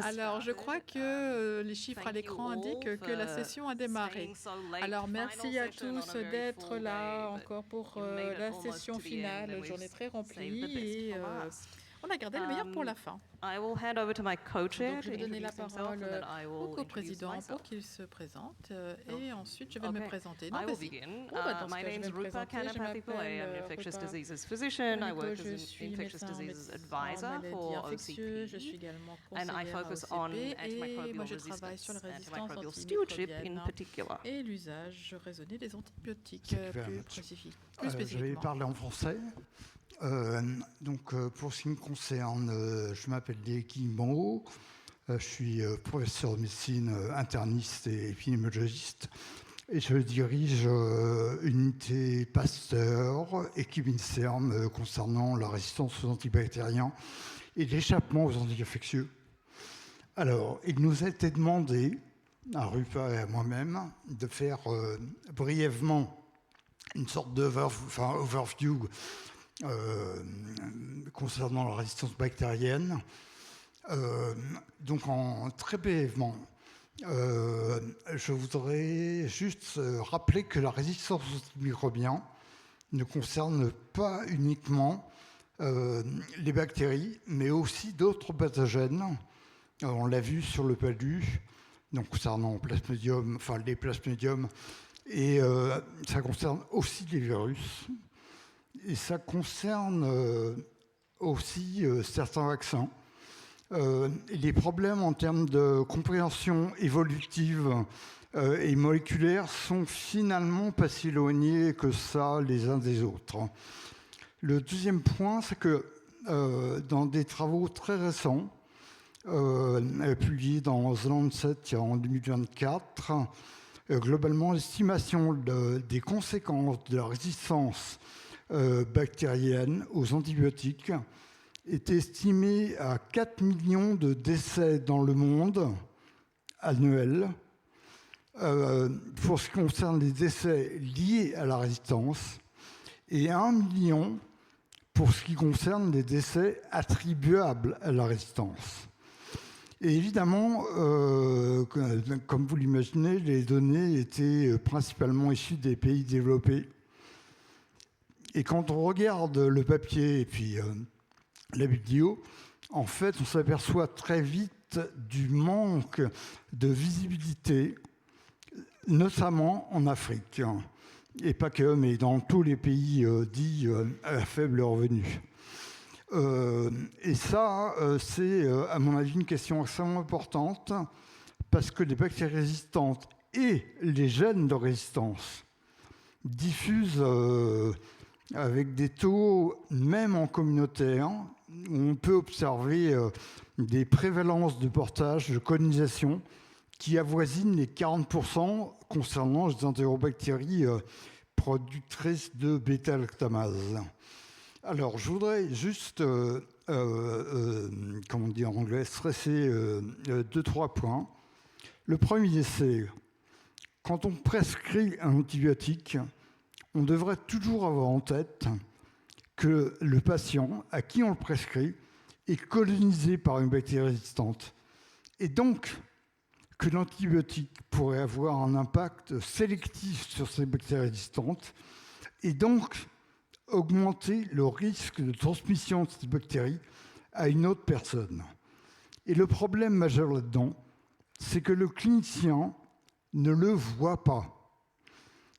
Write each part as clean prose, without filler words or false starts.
Alors, je crois que les chiffres à l'écran indiquent que la session a démarré. Alors, merci à tous d'être là encore pour la session finale. Journée très remplie et on a gardé le meilleur pour la fin. Donc, je vais donner la parole au co-président pour qu'il se présente et ensuite je vais me présenter. Non, vas-y. Bon, dans ce cas, je vais me présenter. Je m'appelle Rupa. Je suis médecin maladies infectieuses. Je suis également conseillère AOCP et moi je travaille sur la résistance antimicrobienne et l'usage raisonné des antibiotiques plus spécifique. Je vais parler en français. Pour ce qui me concerne, je m'appelle Guy Bonneau, je suis professeur de médecine interniste et épidémiologiste et je dirige une unité Pasteur, équipe INSERM concernant la résistance aux antibactériens et l'échappement aux anti-infectieux. Alors, il nous a été demandé, à Rupa et à moi-même, de faire brièvement une sorte d'overview concernant la résistance bactérienne. Très brièvement, je voudrais juste rappeler que la résistance aux antimicrobiens ne concerne pas uniquement les bactéries, mais aussi d'autres pathogènes. On l'a vu sur le PALU, donc concernant les plasmodiums, et ça concerne aussi les virus. Et ça concerne aussi certains vaccins. Les problèmes en termes de compréhension évolutive et moléculaire sont finalement pas si éloignés que ça les uns des autres. Le deuxième point, c'est que dans des travaux très récents, publiés dans The Lancet en 2024, globalement, l'estimation des conséquences de la résistance bactérienne aux antibiotiques est estimée à 4 millions de décès dans le monde annuels. Pour ce qui concerne les décès liés à la résistance et 1 million pour ce qui concerne les décès attribuables à la résistance. Et évidemment, comme vous l'imaginez, les données étaient principalement issues des pays développés. Et quand on regarde le papier et puis la vidéo, en fait, on s'aperçoit très vite du manque de visibilité, notamment en Afrique. Et pas que, mais dans tous les pays dits à faible revenu. Et ça, c'est, à mon avis, une question extrêmement importante, parce que les bactéries résistantes et les gènes de résistance diffusent avec des taux, même en communautaire, où on peut observer des prévalences de portage, de colonisation, qui avoisinent les 40% concernant les entérobactéries productrices de bêta-lactamase. Alors, je voudrais juste, comment dire en anglais, stresser 2-3 points. Le premier, c'est quand on prescrit un antibiotique, on devrait toujours avoir en tête que le patient à qui on le prescrit est colonisé par une bactérie résistante. Et donc, que l'antibiotique pourrait avoir un impact sélectif sur ces bactéries résistantes et donc augmenter le risque de transmission de cette bactérie à une autre personne. Et le problème majeur là-dedans, c'est que le clinicien ne le voit pas.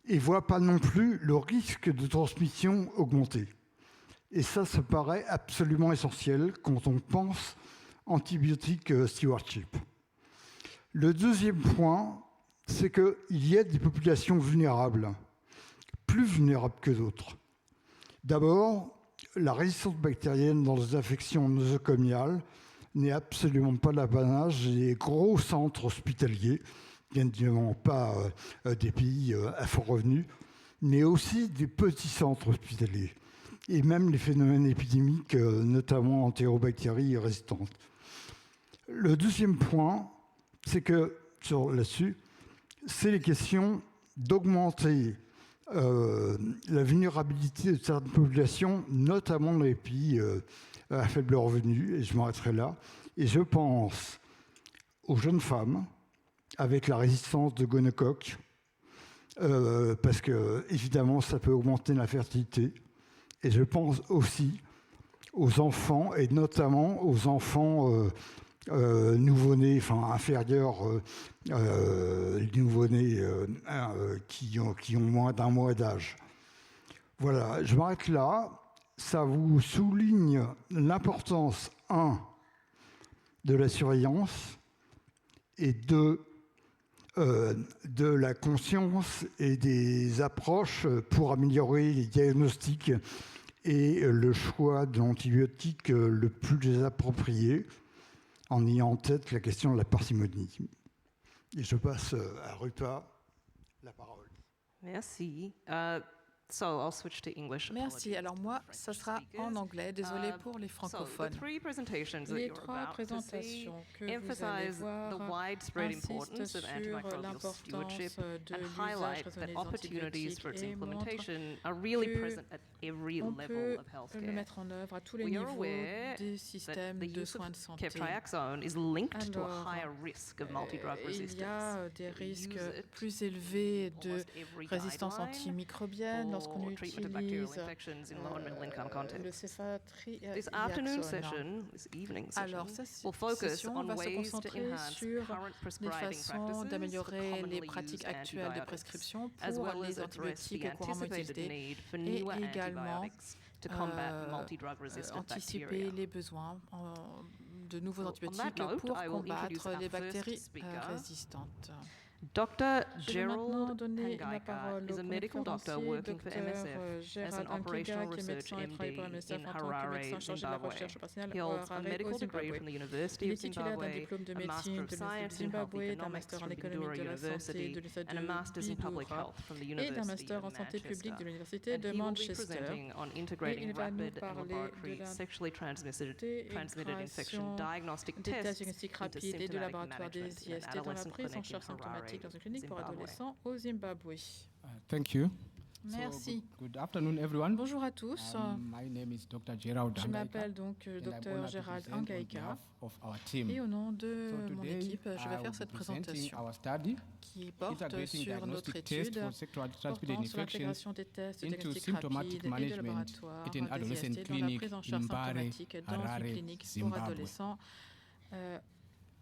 Et ne voit pas non plus le risque de transmission augmenter. Et ça paraît absolument essentiel quand on pense antibiotique stewardship. Le deuxième point, c'est qu'il y a des populations vulnérables, plus vulnérables que d'autres. D'abord, la résistance bactérienne dans les infections nosocomiales n'est absolument pas l'apanage des gros centres hospitaliers, bien évidemment pas des pays à fort revenu, mais aussi des petits centres hospitaliers, et même les phénomènes épidémiques, notamment entérobactéries résistantes. Le deuxième point, c'est que, là-dessus, c'est les questions d'augmenter la vulnérabilité de certaines populations, notamment dans les pays à faible revenu, et je m'arrêterai là. Et je pense aux jeunes femmes avec la résistance de gonocoque, parce que évidemment ça peut augmenter la fertilité. Et je pense aussi aux enfants, et notamment aux enfants nouveau-nés, enfin inférieurs, nouveau-nés qui ont moins d'un mois d'âge. Voilà, je m'arrête là. Ça vous souligne l'importance, 1, de la surveillance, et 2, de la conscience et des approches pour améliorer les diagnostics et le choix de l'antibiotique le plus approprié, en ayant en tête la question de la parcimonie. Et je passe à Rupa la parole. Merci. So I'll switch to English. Merci. Alors moi, ça sera en anglais. Désolé pour les francophones. Les 3 présentations que vous allez voir insistent sur l'importance de l'usage raisonné des antibiotiques et montrent qu'on peut le mettre en œuvre à tous les niveaux des systèmes de soins de santé. Alors, il y a des risques plus élevés de résistance antimicrobienne lorsqu'on utilise le céphalosporin. Alors, cette session va se concentrer sur les façons d'améliorer les pratiques actuelles de prescription pour les antibiotiques couramment utilisés et également anticiper les besoins de nouveaux antibiotiques pour combattre les bactéries résistantes. Dr. Je vais maintenant Gerald donner la parole is au a medical doctor working for Dr. MSF as Gérald an operational Ankinga, qui est médecin et research travaille pour MD MSF in en tant que Harare, médecin chargé de la Zimbabwe. recherche opérationnelle He au holds a Harare, medical au degree Zimbabwe. from the University Il of est titulaire d'un Zimbabwe, diplôme de a médecine Master of de Science in Zimbabwe, Health d'un Economics master en from économie Bindura de la santé University de l'Université and a Master's in Public Bindura Health from the et d'un University master en of santé publique Manchester. de l'Université And de he will be Manchester. presenting on Et integrating il va nous rapid and parler de laboratory sexually transmitted infection l'intégration diagnostic des tests tests diagnostiques into rapides et de symptomatic laboratoire des management in an IST dans la adolescent prise en clinic in charge symptomatique Harare, dans une clinique pour Zimbabwe. adolescents au Zimbabwe. Thank you. Merci. Good afternoon, everyone. Bonjour à tous. My name is Dr. Gerald Je Angaika, m'appelle donc and I'm Dr. honored to Gérald present on Angaika behalf of our team. et au nom de So mon today, équipe, je vais I faire will cette be presenting présentation our study, qui porte integrating sur notre diagnostic tests étude for sexually transmitted portant sur infections l'intégration des tests into diagnostiques symptomatic rapides et de management laboratoire at an des adolescent IST dans la clinic prise en in charge Mbare, symptomatique dans Harare, une clinique pour Zimbabwe. adolescents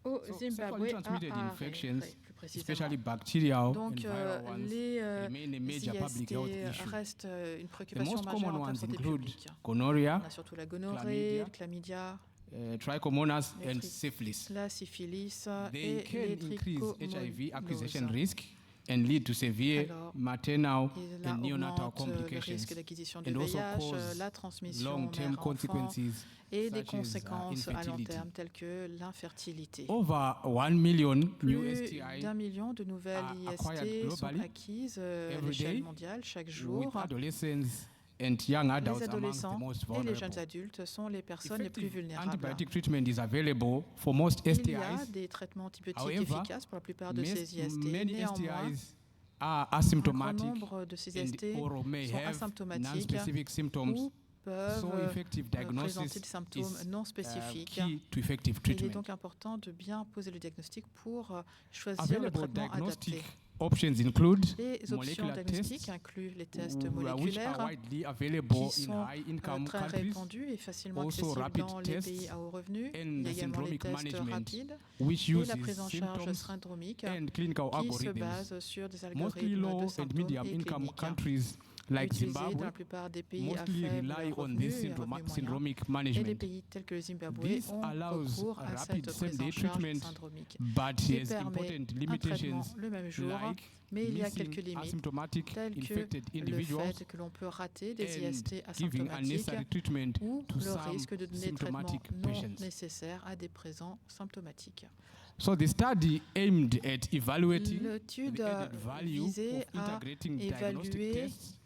au So Zimbabwe sexually à transmitted Harare, infections, plus précisément. especially bacterial Donc, and viral ones, les remain a major public IST health issue. restent une The préoccupation most majeure common en termes de ones santé include publique. gonorrhea, On a surtout la gonorrhée, chlamydia, le chlamydia, trichomonas, les and syphilis. la syphilis They et les can increase HIV acquisition trichomonoses. risk and lead to severe Alors, maternal Cela and neonatal augmente le complications risque d'acquisition du and also VIH, cause la transmission long-term mère-enfant consequences et des such as conséquences à long infertility. terme telles que l'infertilité. Over 1 million new Plus STI d'1 million de nouvelles are acquired IST sont globally acquises à every l'échelle day mondiale chaque with jour. adolescents and young Les adults amongst the adolescents most et les jeunes vulnerable. adultes sont les personnes les plus Effective vulnérables. antibiotic treatment is available for most Il y a STIs. des traitements antibiotiques However, efficaces pour la plupart de ces IST. Many Néanmoins, STIs are un grand asymptomatic nombre de ces and IST or may sont have asymptomatiques non-specific symptoms, ou peuvent so effective présenter diagnosis des symptômes is non spécifiques. key to effective Il est treatment. donc important de bien poser le diagnostic pour choisir le Available traitement diagnostic adapté. options include Les options molecular diagnostiques tests, incluent les tests which moléculaires are widely available qui in sont high-income très countries, répandus et facilement also accessibles rapid dans les tests pays à haut revenu. and Il y a également les syndromic tests management, rapides which et uses la prise en charge symptoms syndromique and clinical qui se algorithms. base sur des Mostly algorithmes low de and symptômes et medium-income cliniques. countries like Utilisés dans Zimbabwe la plupart des pays à mostly faible rely on revenu this et à revenu moyen. syndromic Et les management, pays tels que le Zimbabwe This ont allows recours à rapid cette prise same-day en charge treatment, syndromique but qui has permet important un traitement limitations le même jour, like mais il y a missing quelques limites asymptomatic telles que infected le individuals fait que l'on peut rater des and IST giving asymptomatiques unnecessary treatment ou to le some risque de donner des traitements symptomatic non patients. nécessaires à des présents symptomatiques. So the study aimed at evaluating L'étude the added value visait of à integrating diagnostic évaluer tests.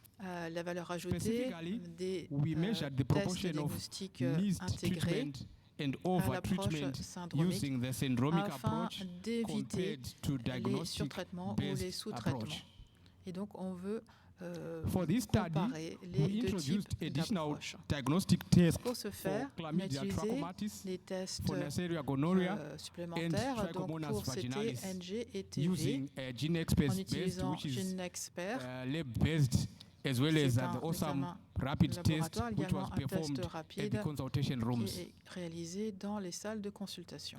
la valeur ajoutée Specifically, des we measured the tests proportion of diagnostiques missed intégrés treatment and à over l'approche treatment syndromique using the syndromic afin approach d'éviter compared to les diagnostic surtraitements ou les based sous-traitements. approach. Et donc, on veut For this study, comparer we les deux introduced types additional d'approches. diagnostic tests Pour ce for faire, on a chlamydia utilisé trachomatis, des tests for Neisseria gonorrhea, supplémentaires donc Trichomonas pour CT, vaginalis, NG et TV using en GeneXpert-based, utilisant which is GeneXpert. lab-based, as well as C'est the un awesome examen rapid test, laboratoire, which was également un test performed at rapide the consultation rooms. qui est réalisé dans les salles de consultation.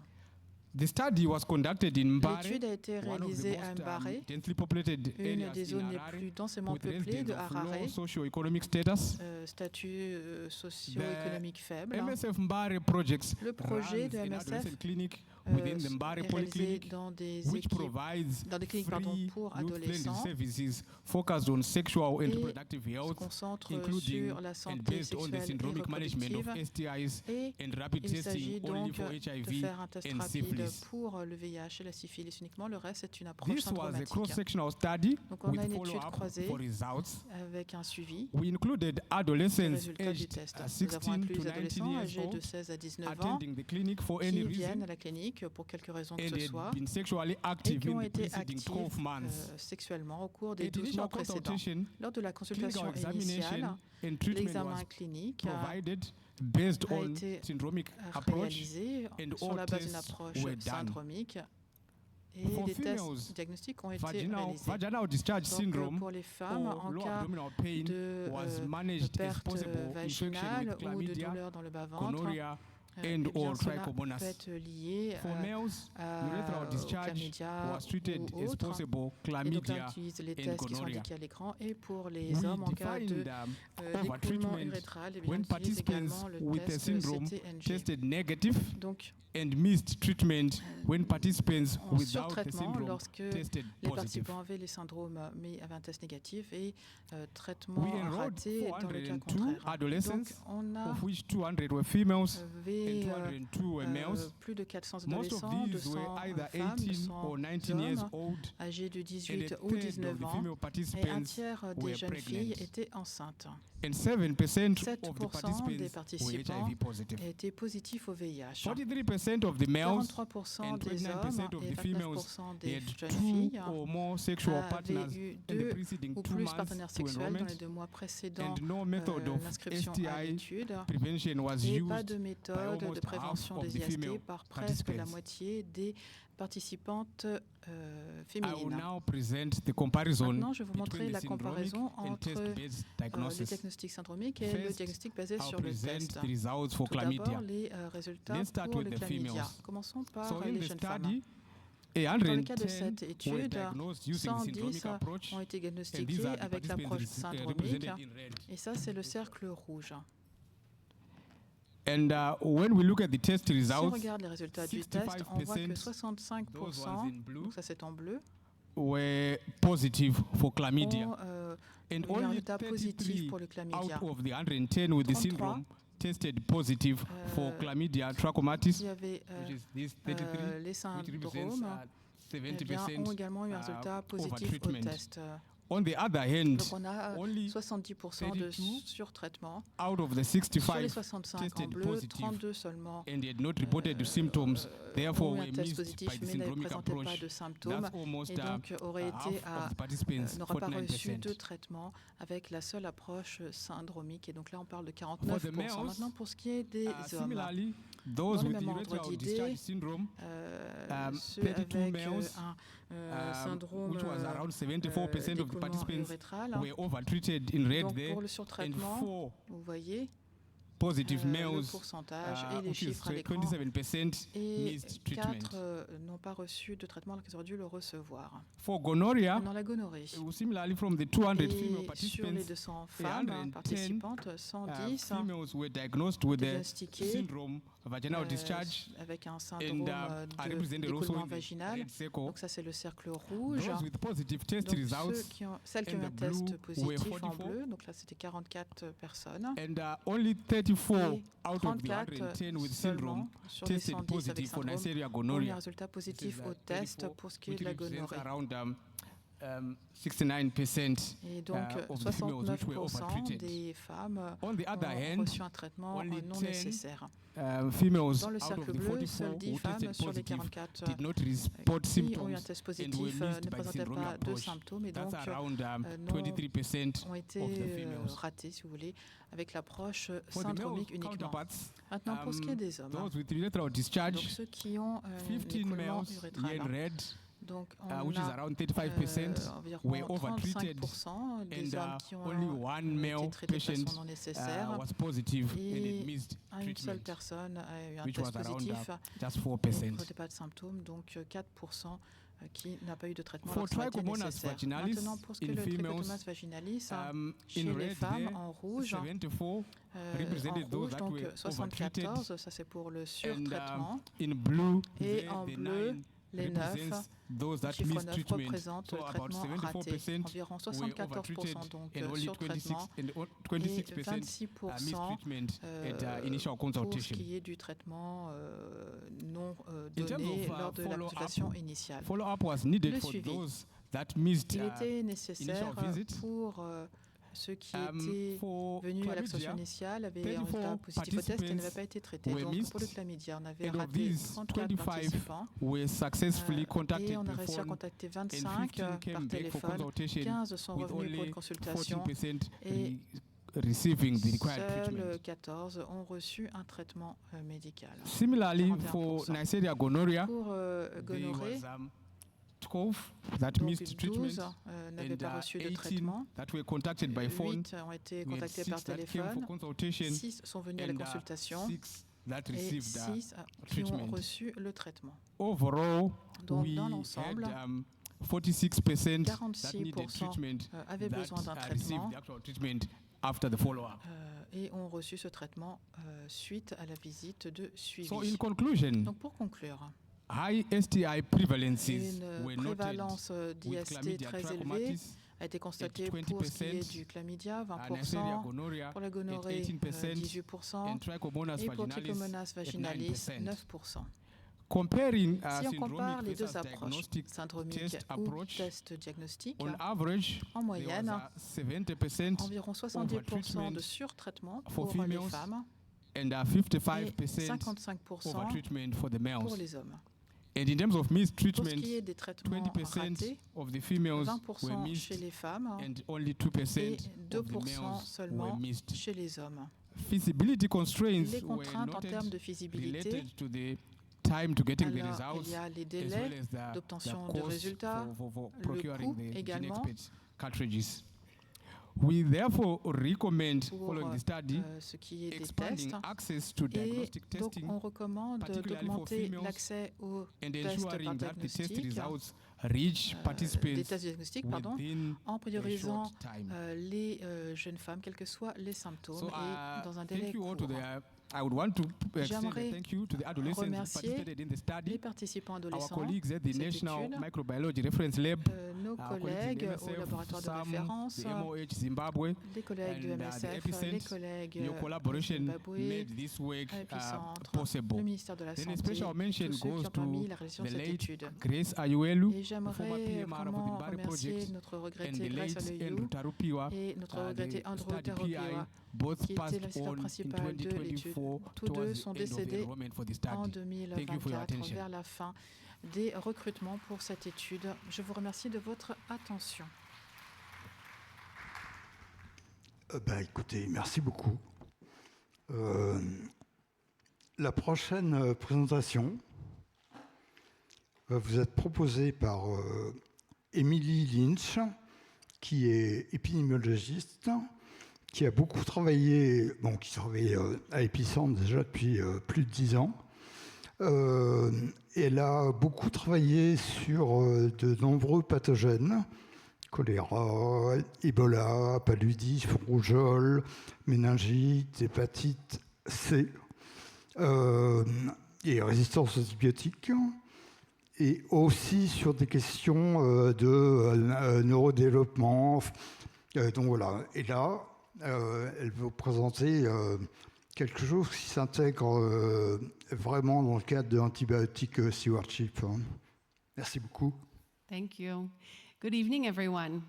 The study was conducted in Mbare, L'étude a été one of the réalisée à most Mbare, densely populated une areas des in zones les Harare, plus densément with peuplées de residents of Harare, low socio-economic status. statut socio-économique faible. MSF Mbare projects Le projet de runs an MSF adolescent clinic within the Mbare est réalisé Polyclinic, dans des which équipes, provides dans des cliniques free pour youth-friendly adolescents, services focused on sexual and et reproductive se health, concentre including sur la and santé based on the sexuelle et syndromic management of reproductive. STIs Et and rapid il s'agit testing only donc for de HIV faire un test and rapide syphilis. pour le VIH et la syphilis uniquement. Le reste, c'est une approche This was a syndromatique. cross-sectional study Donc, on with a une étude follow-up croisée for results. avec un suivi We included des adolescents résultats du aged test. Nous avons 16 inclus to les 19 adolescents years âgés de old 16 à 19 ans attending the clinic for any qui reason viennent à la clinique pour quelque raison que and ce had soit been sexually et active qui in ont the été preceding 12 actifs months. sexuellement au cours des At 12 mois initial précédents. consultation, Lors de la consultation clinical examination initiale, and treatment l'examen was clinique provided based a on été syndromic approach. réalisé and sur all la base d'une tests approche were done. syndromique et For les tests females, diagnostiques ont été Vaginal réalisés. discharge Donc, syndrome pour les femmes, or en low cas abdominal pain de was managed as perte possible infection vaginale with ou de chlamydia, douleur dans le bas-ventre, gonorrhea, eh and bien, or cela trichomonas. peut être lié For males, urethral au discharge chlamydia was treated ou as autre. possible Et donc là, chlamydia on utilise les and tests qui sont gonorrhea. indiqués à l'écran. Et pour les We hommes, en cas de defined l'écoulement overtreatment urétral, eh bien, when on utilise participants également le with a test syndrome CT-NG. tested negative Donc, and missed treatment when participants en without the surtraitement, syndrome lorsque tested les positive. participants avaient les syndromes mais avaient un test négatif et traitement We enrolled raté dans le cas 402 contraire. Donc, adolescents, on a of which 200 were females avait and 202 were males. plus de 400 Most of adolescents, these 200 were either femmes, 18 200 or 19 years hommes old, âgés de and 18 a ou third of 19 the ans, female et un participants tiers des were jeunes filles pregnant. étaient enceintes. And 7% of the 7% des participants were participants HIV positive. étaient positifs au VIH. 43% of the males 43% and des hommes 29% of et the females 29% des had jeunes 2 filles or more sexual partners avaient eu in the 2 preceding ou 2 plus months partenaires to sexuels dans enrollment, les 2 mois précédents and no method of l'inscription à STI l'étude. prevention was Et pas de used méthode de almost prévention half of des the IST female par presque la participants. moitié des participantes I will féminines. now present the comparison Maintenant, je vais vous montrer between la the syndromic comparaison and entre test-based le diagnosis. diagnostic syndromique et le First, diagnostic basé I'll sur le present test. the results for Tout d'abord, chlamydia. les résultats Let's start pour with le the chlamydia. females. Commençons par So in les the jeunes femmes. study, Dans le cas de 110 cette were étude, diagnosed using the 110 syndromic approach, ont été and these diagnostiqués are the avec l'approche participants syndromique. represented in red. Et ça, c'est le cercle rouge. And when we look at the test Si on results, regarde les résultats du test, on voit que 65%, those ones 65%, in blue, donc ça c'est en bleu, were positive for chlamydia. ont And eu un only résultat positif 33 pour le chlamydia. out of the 110 with the 33, syndrome tested positive for chlamydia trachomatis, Qui avaient which is this 33, les which represents syndromes, eh bien, ont 70% également eu un résultat positif au overtreatment. test. On the other hand, Donc on a only 70% de 32 surtraitement. out of the Sur les 65 65 en tested bleu, positive 32 seulement and they had not reported the symptoms, therefore ont eu were un test missed positif by the mais ne syndromic présentaient pas approach. de symptômes That's almost et donc auraient été half of the participants, n'auraient pas reçu de 49%. traitement avec la seule approche syndromique. Et donc là, on parle de For 49%. the males, Maintenant, pour ce qui est des hommes, Similarly, those le with the même ordre urethral d'idée, discharge syndrome, ceux 32 avec males, syndrome which was around 74% of the d'écoulement participants, urétral. were overtreated in red Donc there, pour le and surtraitement, 4 vous voyez positive le males, pourcentage et les which is chiffres à l'écran. 27% Et missed treatment. 4 n'ont pas reçu de traitement alors qu'ils auraient dû le recevoir. For gonorrhea, Dans la gonorrhée. similarly from the 200 female Et sur les participants, 200 femmes 110, participantes, 110 females were diagnosed with the diagnostiquées syndrome vaginal discharge, avec un and syndrome are represented also d'écoulement in the vaginal. red circle. Donc ça, c'est le cercle rouge. Those with positive test Donc results, celles qui ont and un the test blue positif were en 44. bleu, donc là c'était 44 personnes, and only 34 et out of the 34 110 with seulement syndrome sur les tested 110 avec positive for syndrome Neisseria ont eu un gonorrhea. résultat This positif is, au test 34, pour ce qui est which de la represents gonorrhée. around 69% Et donc, of the females which were 69% overtreated. des femmes On the other ont hand, reçu un traitement only non 10 nécessaire. females Dans le out of cercle the bleu, 44 seules 10 who femmes tested sur les positive 44 did not report qui ont eu un symptoms test and positif were ne missed by the présentaient syndromic pas de approach. symptômes et donc That's around non 23% ont of été the females. ratés, si vous voulez, avec l'approche For the male syndromique uniquement. counterparts, Maintenant, pour ce qui est des hommes, those with urethral donc discharge, ceux qui ont un 15 écoulement males urétral, here in red, donc on which is a around 35%, environ were overtreated, 35% des and hommes qui ont only one été male traités de patient façon non nécessaire. was positive and Et it missed Une seule treatment, personne a eu un which test was around positif just et ne 4%. présentait pas de symptômes, donc 4% qui n'a pas eu de traitement For alors que ça aurait été Trichomonas nécessaire. vaginalis Maintenant, pour ce qui est in le females, trichomonas vaginalis, chez in les red femmes, there, en rouge, 74 en represented those rouge, that donc were 74, ça c'est pour le and surtraitement, in blue et there, en the bleu, 9 les 9, represents those that chiffre missed 9 treatment. représente So le about traitement raté, 74% environ were overtreated 74% donc and only surtraitement, 26% et 26% missed treatment at initial pour ce consultation. qui est du traitement non In terms donné of, lors de la follow-up, consultation initiale. Follow-up was needed Le for suivi. those that missed Il était nécessaire initial visit. pour ceux qui étaient for venus à la consultation chlamydia, initiale, avaient un 34 résultat positif au test et n'avaient participants pas été traités. were Donc missed, pour le chlamydia, on avait and of raté these, 34 25 participants were successfully et contacted on a by réussi à phone contacter and 25 15 par came back for téléphone, consultation 15 sont with revenus pour only une consultation 14% et receiving the required seuls treatment. 14 ont reçu un traitement médical. Similarly, for 41%. Neisseria gonorrhea, Pour there gonorrhée, was 12 that donc missed treatment 12 n'avaient and pas reçu de 18 traitement. that were contacted by phone. 8 ont été We had contactés 6 par that came téléphone, for consultation 6 sont venus à la and consultation 6 that et received 6 qui ont treatment. reçu le traitement. Overall, Donc, we dans had l'ensemble, 46% that needed 46% treatment avaient that besoin d'un received traitement the actual treatment after the follow-up. et ont reçu ce traitement suite à la visite de suivi. So in conclusion, Donc pour conclure, high STI prevalences une were noted prévalence with d'IST chlamydia très élevée trachomatis, a été constatée at pour ce qui est 20%, du chlamydia, Neisseria 20%, gonorrhea pour la at gonorrhée 18%, 18% and Trichomonas et pour vaginalis Trichomonas at vaginalis 9%. 9%. Comparing Si on compare syndromic les deux versus approches, diagnostic syndromique test ou approach, test diagnostique, on average, en there moyenne, was a 70% environ 70% overtreatment de surtraitement for pour les females femmes and et 55% 55% overtreatment for the pour males. les hommes. And in terms of missed Pour ce treatment, qui est des traitements 20% ratés, of the females were 20% missed chez les femmes and only et 2% of the 2% males were seulement missed. chez les hommes. Feasibility constraints Les were contraintes en noted termes de visibilité, related to the time to getting the alors il results y a les as délais well as the d'obtention de cost résultats, for le procuring coût the également. GeneXpert cartridges. We therefore recommend, pour following the study, ce qui est des expanding tests. access to Et diagnostic donc testing on recommande particularly for d'augmenter females, l'accès aux and tests par ensuring that the test diagnostic, results reach des participants tests diagnostiques, pardon, within en a priorisant short time. les jeunes femmes, quels que soient les symptômes, So, et dans un délai thank you all court. to the, I would want to extend J'aimerais a thank you to the adolescents who remercier participated in the Les study, participants our adolescents, colleagues at the cette National étude, Microbiology Reference Lab, nos our colleagues collègues in au MSF, laboratoire de SAM, référence, the MOH Zimbabwe, les collègues du and, the MSF, les Epicent. collègues Your du collaboration Zimbabwe, made this work à Epicentre, possible. le ministère de la Then a Santé, special mention tous ceux qui goes ont permis to la réalisation the de cette late étude. Grace Ayuelu, Et the former j'aimerais PMR of the vraiment Mbari remercier Project, notre and regretté the Grace late Aloyou Andrew Tarupiwa, et notre the regretté Andrew study PI, Tarupiwa, both qui était passed l'assistant on in principal de l'étude. 2024 Tous deux towards sont the end of the décédés enrollment for the en study. Thank you for your 2024 attention. vers la fin des recrutements pour cette étude. Je vous remercie de votre attention. Écoutez, merci beaucoup. La prochaine présentation va vous être proposée par Emily Lynch, qui est épidémiologiste, qui a beaucoup travaillé, qui travaille à Epicentre déjà depuis plus de 10 ans. Elle a beaucoup travaillé sur de nombreux pathogènes, choléra, Ebola, paludisme, rougeole, méningite, hépatite C, et résistance aux antibiotiques, et aussi sur des questions de neurodéveloppement. Donc voilà. Et là, elle va vous présenter quelque chose qui s'intègre vraiment dans le cadre de l'antibiotique stewardship. Merci beaucoup. Thank you. Good evening, everyone.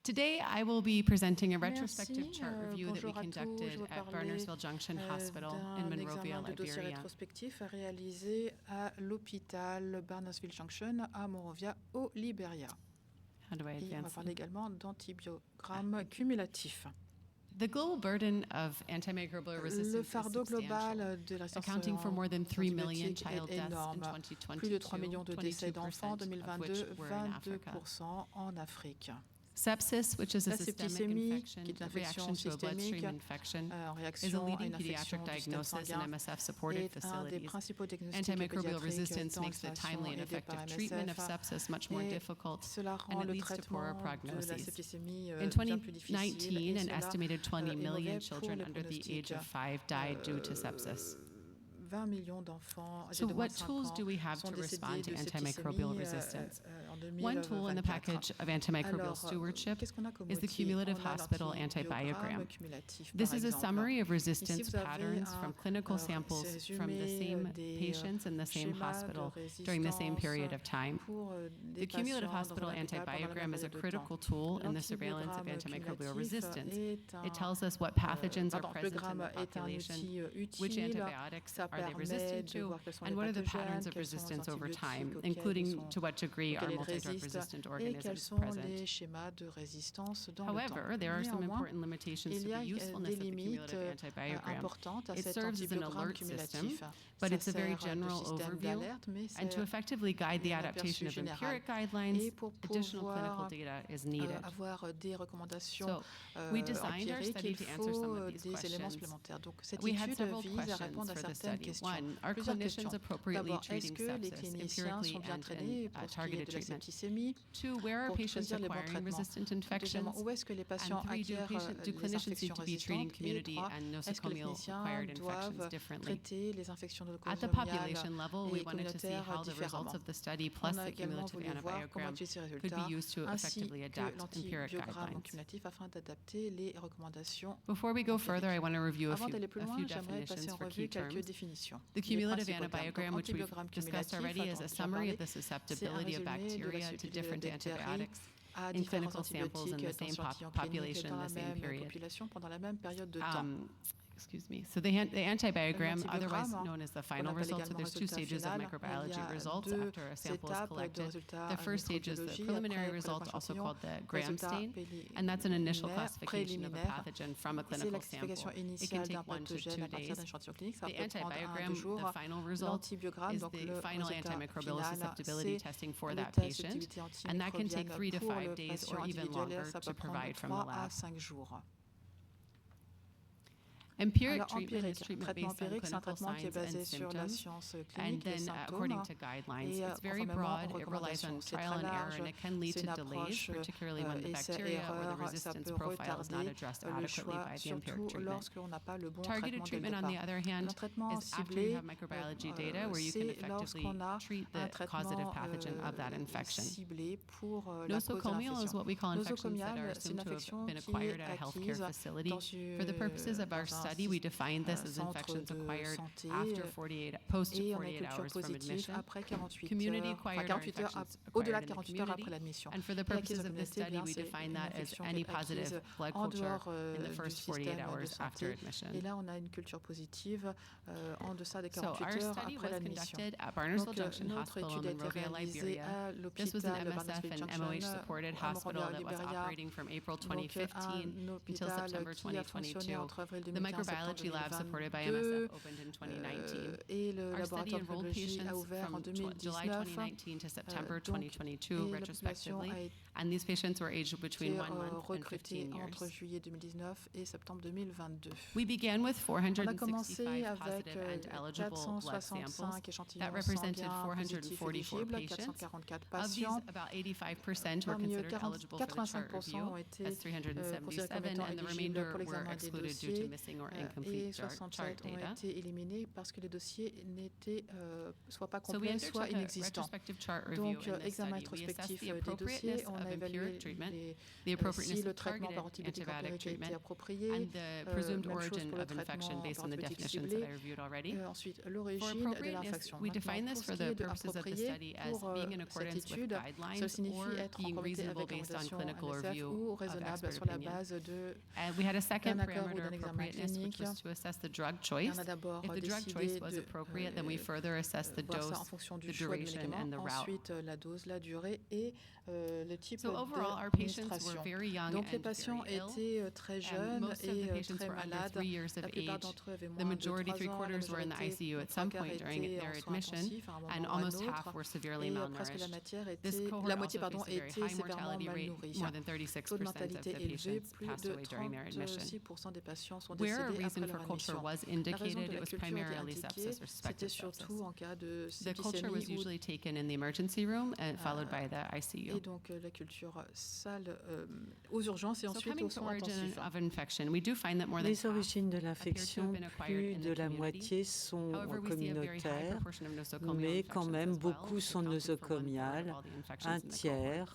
Today, I will be presenting a retrospective chart review that we Bonjour à tous. conducted Je vais at parler Barnersville Junction Hospital in d'un Monrovia, examen de dossier Liberia. rétrospectif réalisé à l'hôpital Barnersville Junction à Monrovia, au Libéria. How do I Et on va advance? parler également d'antibiogramme cumulatif. The global burden of antimicrobial Le resistance is fardeau substantial, global de la résistance accounting for more than 3 million antibiotique child est deaths in énorme. 2022, Plus de 3 millions de décès d'enfants en 22% of 2022, which were in Africa. 22% en Afrique. Sepsis, which is a La systemic septicémie, infection, qui est une reaction infection to a bloodstream systémique, infection, en is a réaction à leading une infection pediatric du système diagnosis in sanguin, MSF-supported est un des facilities. principaux diagnostics Antimicrobial pédiatriques resistance dans makes the timely and l'installation aidée par effective treatment of MSF, sepsis much more et difficult, cela and rend it le leads to poorer traitement de la prognosis. septicémie In bien plus difficile, 2019, et an cela estimated 20 est million mauvais pour children les under the age pronostics. of 5 died due to sepsis. 20 millions d'enfants âgés So de moins what de 5 tools ans do we have sont to respond décédés to de antimicrobial septicémie resistance? en One tool in the 2024. package of antimicrobial Alors, stewardship qu'est-ce qu'on a comme is the outil? cumulative On a hospital l'antibiogramme antibiogram. cumulatif, This par is a exemple. summary of Ici, resistance vous avez patterns from clinical samples from the résumé same des patients in the same schémas de hospital during the same period of time. pour The des cumulative patients dans hospital un hôpital pendant la antibiogram is a période de critical temps. tool in the surveillance of L'antibiogramme antimicrobial cumulatif resistance. est un- It tells us what pathogens are pardon, present in l'antibiogramme the est un population, outil which utile. antibiotics Ça are they permet resistant de to, voir quels sont and les what are the pathogènes, patterns of quels sont les resistance over antibiotiques time, auxquels ils including sont- to what degree are auxquels ils multi-drug résistent, resistant et quels organisms sont present. les schémas de résistance dans le temps. However, there are some Néanmoins, important limitations il to y a the usefulness des of the limites cumulative antibiogram. importantes à It cet serves as an antibiogramme alert system, cumulatif. but Ça it's a very sert de general système overview, d'alerte, mais and to c'est effectively guide the un adaptation aperçu of général. empiric guidelines, Et pour additional clinical pouvoir data is needed. avoir des recommandations So, we designed our empiriques, study il to answer some faut of these des éléments questions. supplémentaires. Donc cette We had étude several vise à questions répondre à for the certaines study. questions. One, are Plusieurs clinicians questions. appropriately D'abord, est-ce treating que les sepsis cliniciens empirically sont bien and entraînés pour in ce qui est targeted de la treatment? septicémie? Two, where are Pour patients choisir les bons acquiring traitements. resistant infections? Deuxièmement, où est-ce que les patients And three, do acquièrent clinics les need infections to be treating résistantes? Et community trois, and est-ce que les nosocomial cliniciens acquired infections doivent differently? traiter les infections At the nosocomiales population level, we et wanted to see communautaires how the results différemment? of the study plus On a the également cumulative voulu voir comment antibiogram utiliser ces could résultats be used to ainsi effectively que adapt empiric l'antibiogramme guidelines. cumulatif afin d'adapter les recommandations. Before we go further, I want to review Avant d'aller plus a loin, few j'aimerais passer definitions en for revue key terms. quelques définitions. The Les cumulative principaux termes. antibiogram, Donc, which we've antibiogramme discussed cumulatif, already, is dont a on a summary parlé, of the c'est un susceptibility of résumé de la bacteria to susceptibilité different des bactéries antibiotics à in différents clinical samples in antibiotiques the dans same échantillons cliniques population dans in la the same même period. population pendant la même période de temps. Excuse me. So the antibiogram, otherwise L'antibiogramme, known as the qu'on final appelle results, so également there's two résultat stages of final. microbiology Il y a results deux after a sample is étapes de collected. résultats The first stage is the microbiologie, preliminary après results, also l'échantillon, called the Gram résultats stain, and that's an initial classification of a préliminaires. pathogen from a C'est clinical la sample. classification It can initiale d'un take 1 to 2 pathogène à partir d'un days. échantillon clinique. Ça The peut prendre 1 à 2 antibiogram, jours. the final result, L'antibiogramme, is donc the le final résultat antimicrobial final, susceptibility c'est testing for le that test patient, susceptibilité and that can take antimicrobienne 3 to pour 5 le days patient or even individuel, et longer ça to peut prendre provide from the 3 à lab. 5 jours. Empiric Alors, treatment is empirique, treatment traitement based on empirique, c'est un clinical traitement qui est signs basé and sur la symptoms. science And clinique, les then, according symptômes, to guidelines, et it's very conformément broad. aux It relies on recommandations. C'est trial très and error, large, and it can lead c'est to une delays, approche particularly when the bacteria or the essai-erreur, ça resistance peut profile is not retarder addressed le adequately choix, by the surtout empiric treatment. lorsqu'on n'a pas le bon Targeted traitement dès le treatment, on the départ. other hand, Le traitement is after you ciblé, have microbiology data where you can c'est effectively lorsqu'on a treat un the causative traitement pathogen of that infection. ciblé pour la cause de Nosocomial is l'infection. what we call infections that are Nosocomiale, c'est une assumed to have infection been qui acquired est at a healthcare acquise facility. dans For the purposes of our dans un study, we define this as centre infections de acquired santé, after post et on a 48 une culture hours from positive admission. après 48 Community heures, enfin acquired 48 heures, infections au-delà acquired de in the 48 heures après community. l'admission. And for the Et l'acquise purposes de of this communauté, study, bien, we c'est define une that as infection any qui est acquise positive blood en culture dehors in the du first 48 système de hours after santé. admission. Et là, on a une culture positive en deçà des So 48 our heures study après was l'admission. conducted at Barnersville Donc, Junction notre Hospital étude in a été Monrovia, réalisée Liberia. à This was an l'hôpital MSF Barnersville and Junction MOH supported à hospital Monrovia, that was Liberia. operating from April Donc, un 2015 until hôpital September qui a fonctionné 2022. entre avril The 2015 et septembre microbiology lab supported by 2022, MSF opened in 2019. et le Our study laboratoire de enrolled biologie a patients ouvert en from July 2019. 2019 to September Donc, 2022 et la population retrospectively, a été and these patients were aged between 1 month and 15 recrutée years. entre juillet 2019 et septembre 2022. We began with On a commencé 465 avec positive and eligible blood samples. 465 échantillons That represented sanguins positifs 444 éligibles, patients. 444 Of these, patients. about 85% were Parmi eux, considered eligible for the chart 85% review. ont été That's considérés comme 377, étant and the éligibles remainder pour were l'examen des excluded due to dossiers, missing or or et incomplete chart 67 ont data. été éliminés parce que les dossiers n'étaient soit pas So we complets, soit undertook a inexistants. retrospective chart review Donc, in this examen study. We assessed rétrospectif the des appropriateness dossiers, on of a évalué empiric treatment, the si appropriateness le of traitement par targeted antibiotiques antibiotic empirique a été treatment, approprié, and the presumed même chose origin pour le of infection traitement based par on the antibiotiques definitions that ciblés. I reviewed already. Ensuite, For l'origine de appropriateness, l'infection. we define Maintenant, this pour for ce qui the est de purposes of the approprié study as pour being in cette accordance with étude, cela guidelines signifie or être en being conformité reasonable avec based on recommandations clinical MSF review ou of raisonnable expert sur la opinion. base de And we had a second d'un accord ou parameter d'un of examen appropriateness, which clinique. was to assess the drug Et choice. on a d'abord If the drug décidé choice was de appropriate, then we further assess the voir ça en dose, fonction du the choix du duration, médicament, and the route. ensuite la dose, la durée et le type So overall, our patients were d'administration. very young Donc les and patients very ill. étaient très And jeunes most of the et patients très were under malades. 3 years of La plupart age. d'entre eux avaient The moins de majority, 3 ans. La 3/4 were in the majorité, ICU at trois some quarts point during étaient their en soins admission, intensifs à un moment and ou à un almost half autre. were severely Et presque la malnourished. matière This était, cohort la moitié also faced a very était high sévèrement mortality rate. malnourrie. More than Taux de 36% of mortalité the élevé, patients plus passed de away during their admission. 36% des patients sont Where a décédés reason après for leur culture admission. was La raison indicated, de it la was culture était primarily indiquée, sepsis or c'était suspected surtout sepsis. en cas de The culture was septicémie ou usually taken in the emergency room and followed by the et ICU. donc la culture sale aux urgences et So ensuite coming aux to soins origin intensifs. of infection, we do find that more than Les half origines de appear to l'infection, have been acquired plus in de the la community. moitié sont However, we see a very high communautaires, proportion of nosocomial mais quand infections même as well, beaucoup sont accounting for 1/4 of nosocomiales, all the infections un in the cohort. tiers.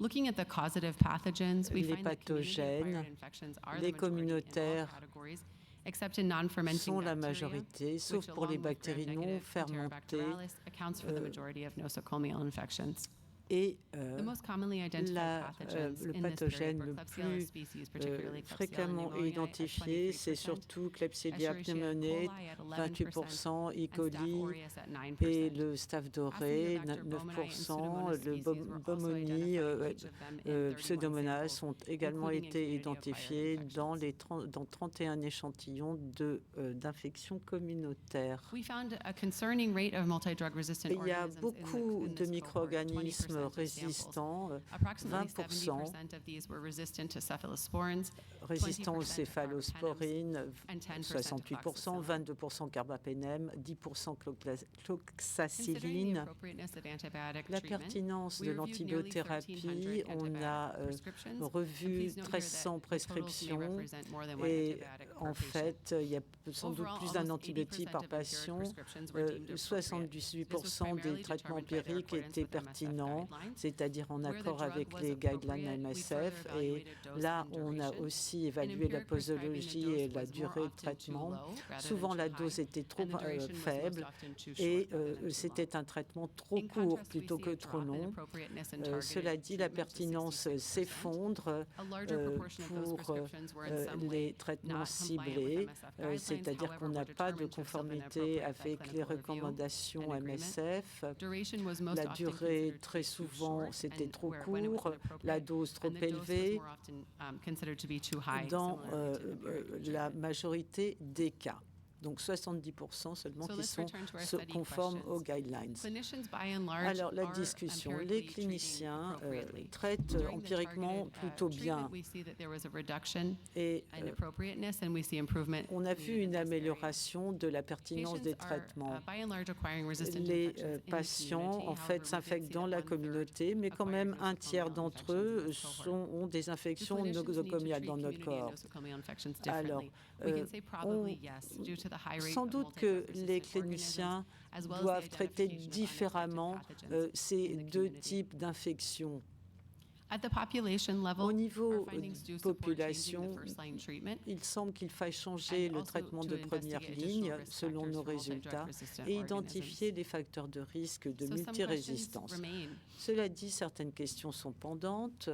Looking at the causative pathogens, we Les find that community-acquired pathogènes, infections are les the majority in all communautaires categories, except in non-fermenting sont la bacteria, majorité, sauf which, pour les along with bactéries non gram-negative fermentées Enterobacterales, accounts for the majority of nosocomial infections. et The most commonly identified pathogens le in this pathogène period le were Klebsiella plus species, particularly Klebsiella fréquemment pneumoniae at identifié, c'est 23%, surtout Klebsiella Escherichia pneumoniae, coli at 28%, E. and Staph coli aureus at 9%. et le staph doré, Acinetobacter baumannii and 9%, Pseudomonas le species were also Bomonie, identified, each of them in 31 Pseudomonas samples, ont également including in été community-acquired identifiés dans, infections. dans 31 échantillons d'infections communautaires. We found a concerning rate of multi-drug resistant Il y a organisms beaucoup in de this cohort, micro-organismes 20% of samples. résistants, Approximately 20% 70% of these were resistant to cephalosporins, résistants aux 20% to céphalosporines, and 10% to 68%, 22% carbapénème, 10% Considering the cloxacilline. appropriateness of antibiotic La treatment, pertinence we de reviewed nearly l'antibiothérapie, 1,300 on a antibiotic prescriptions, and revu please note here that 1300 the totals may prescriptions represent more than one et antibiotic per en patient. fait, il y a sans doute Overall, plus d'un almost antibiotique 80% par of empiric patient. prescriptions were deemed appropriate. This was 78% des primarily traitements determined by their empiriques accordance étaient with MSF pertinents, guidelines. c'est-à-dire en Where the accord drug avec was les appropriate, guidelines we further MSF. Et evaluated dose là, and on a duration. aussi In évalué la empiric prescribing, the posologie dose et la was durée more de often too traitement. low rather Souvent, than la too dose high, était trop and the duration was most faible often too et short rather than too long. c'était un traitement trop In court contrast, we plutôt see que a trop drop in long. appropriateness in targeted Cela dit, la treatment to pertinence 66%. s'effondre A larger proportion of those pour prescriptions were in some way les traitements not compliant with ciblés, MSF guidelines, c'est-à-dire however, qu'on were n'a pas de determined to have still been conformité appropriate by avec les clinical review recommandations and agreement. MSF. Duration was most La often durée, considered très too souvent, short, c'était and trop when it was court, la inappropriate, dose trop and the dose was élevée more often considered to be too high, dans similarly to empiric la treatment. majorité des cas. Donc 70% seulement So qui let's sont return to our study conformes aux questions. guidelines. Clinicians, by and large, Alors, la are discussion. Les empirically treating cliniciens appropriately. traitent During the empiriquement targeted, plutôt bien. treatment, we see that there was a reduction Et in appropriateness, and we see improvement on a needed vu in une this area. amélioration de la pertinence des Patients are, traitements. by and large, acquiring resistant Les infections in the patients, community. en However, fait, we s'infectent did see dans that la 1/3 communauté, mais quand acquired même un tiers nosocomial d'entre infections in eux this cohort. ont des Do infections clinicians need to nosocomiales treat dans notre community corps. nosocomial infections Alors, differently? We can say probably yes, due to the high rate sans of doute que multi-drug les resistant cliniciens organisms, as well as the doivent traiter identification of différemment undetected pathogens ces in the deux community. types d'infections. At the population level, Au niveau our findings do support changing population, the first-line treatment. il semble qu'il faille changer And le also traitement to de première investigate ligne additional risk selon factors nos for multi-drug résultats resistant et organisms. identifier les facteurs de risque de So some multirésistance. questions remain. Cela dit, certaines questions sont pendantes.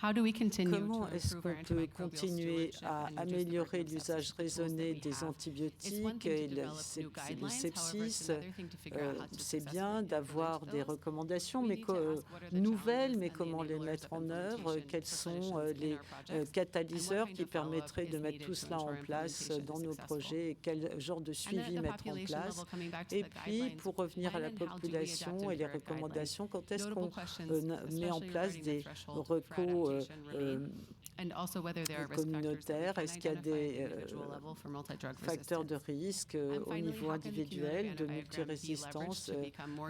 How do we continue Comment to est-ce improve qu'on our peut antimicrobial continuer stewardship à and reduce the améliorer burden of l'usage sepsis with the tools that raisonné we des have? It's one antibiotiques thing et to develop new le guidelines, however, it's sepsis? another thing to figure out how to C'est bien successfully d'avoir implement des those. recommandations We mais need to ask what are the nouvelles, challenges mais and the comment les enablers mettre of en œuvre? implementation Quels for sont clinicians in les our projects? catalyseurs And what qui kind of follow-up permettraient de is mettre needed tout to cela en ensure place implementation dans is nos successful? projets et quel genre de And then suivi at the mettre en population place? level, coming back to Et the puis, guidelines, pour revenir à when la and how do we adapt population et les empiric guidelines? recommandations, quand est-ce Notable qu'on questions, met en especially place regarding the des threshold for recos adaptation, remain. communautaire? Est-ce qu'il y a des facteurs de risque au niveau individuel de multirésistance?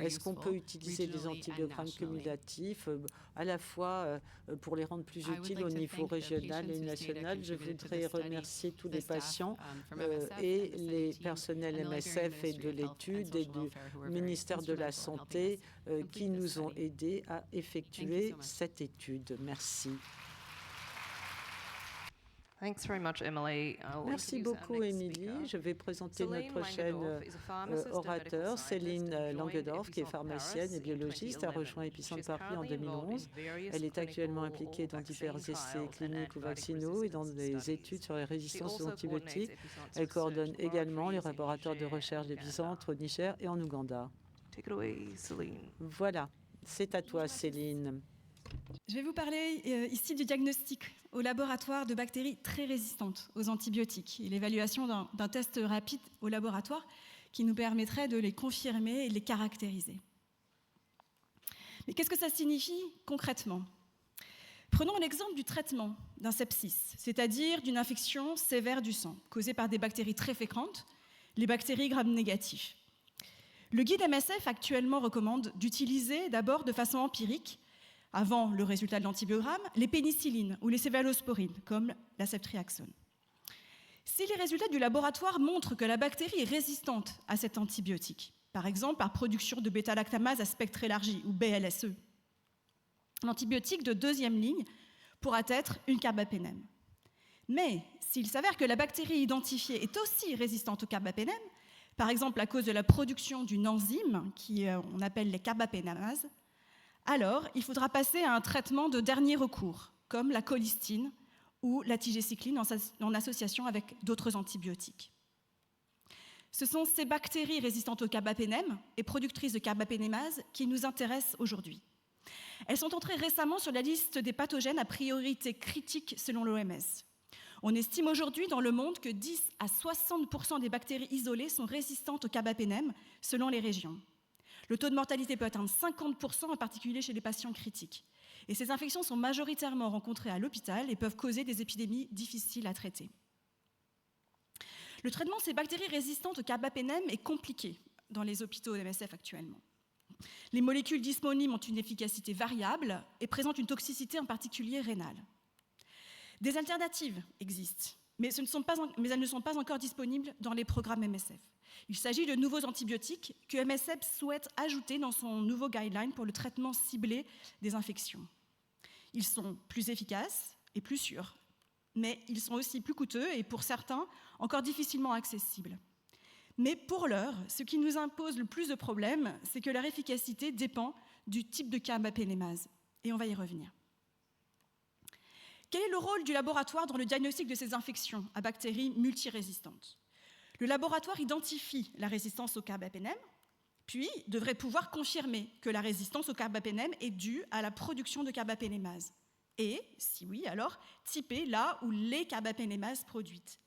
Est-ce qu'on peut utiliser des antibiogrammes cumulatifs à la fois pour les rendre plus utiles au niveau régional et national? Je voudrais remercier tous les patients et les personnels MSF et de l'étude et du ministère de la Santé qui nous ont aidés à effectuer cette étude. Merci. Merci beaucoup, Émilie. Je vais présenter notre prochaine orateur. Céline Languedorf, qui est pharmacienne et biologiste, a rejoint Epicentre Paris en 2011. Elle est actuellement impliquée dans divers essais cliniques ou vaccinaux et dans des études sur les résistances aux antibiotiques. Elle coordonne également les laboratoires de recherche d'Epicentre au Niger et en Ouganda. Voilà, c'est à toi, Céline. Je vais vous parler ici du diagnostic au laboratoire de bactéries très résistantes aux antibiotiques et l'évaluation d'un test rapide au laboratoire qui nous permettrait de les confirmer et de les caractériser. Mais qu'est-ce que ça signifie concrètement? Prenons l'exemple du traitement d'un sepsis, c'est-à-dire d'une infection sévère du sang causée par des bactéries très fréquentes, les bactéries gram-négatifs. Le guide MSF actuellement recommande d'utiliser d'abord de façon empirique, avant le résultat de l'antibiogramme, les pénicillines ou les céphalosporines, comme la ceftriaxone. Si les résultats du laboratoire montrent que la bactérie est résistante à cet antibiotique, par exemple par production de bêta-lactamase à spectre élargi ou BLSE, l'antibiotique de deuxième ligne pourra être une carbapénème. Mais s'il s'avère que la bactérie identifiée est aussi résistante au carbapénème, par exemple à cause de la production d'une enzyme qu'on appelle les carbapénémases, alors il faudra passer à un traitement de dernier recours, comme la colistine ou la tigecycline en association avec d'autres antibiotiques. Ce sont ces bactéries résistantes au carbapénème et productrices de carbapénémase qui nous intéressent aujourd'hui. Elles sont entrées récemment sur la liste des pathogènes à priorité critique selon l'OMS. On estime aujourd'hui dans le monde que 10 à 60% des bactéries isolées sont résistantes au carbapénème selon les régions. Le taux de mortalité peut atteindre 50%, en particulier chez les patients critiques. Et ces infections sont majoritairement rencontrées à l'hôpital et peuvent causer des épidémies difficiles à traiter. Le traitement de ces bactéries résistantes au carbapénème est compliqué dans les hôpitaux MSF actuellement. Les molécules disponibles ont une efficacité variable et présentent une toxicité en particulier rénale. Des alternatives existent, mais elles ne sont pas encore disponibles dans les programmes MSF. Il s'agit de nouveaux antibiotiques que MSF souhaite ajouter dans son nouveau guideline pour le traitement ciblé des infections. Ils sont plus efficaces et plus sûrs, mais ils sont aussi plus coûteux et pour certains encore difficilement accessibles. Mais pour l'heure, ce qui nous impose le plus de problèmes, c'est que leur efficacité dépend du type de carbapénémase. Et on va y revenir. Quel est le rôle du laboratoire dans le diagnostic de ces infections à bactéries multirésistantes? Le laboratoire identifie la résistance au carbapénème, puis devrait pouvoir confirmer que la résistance au carbapénème est due à la production de carbapénémase. Et, si oui, alors typer là où les carbapénémases produites.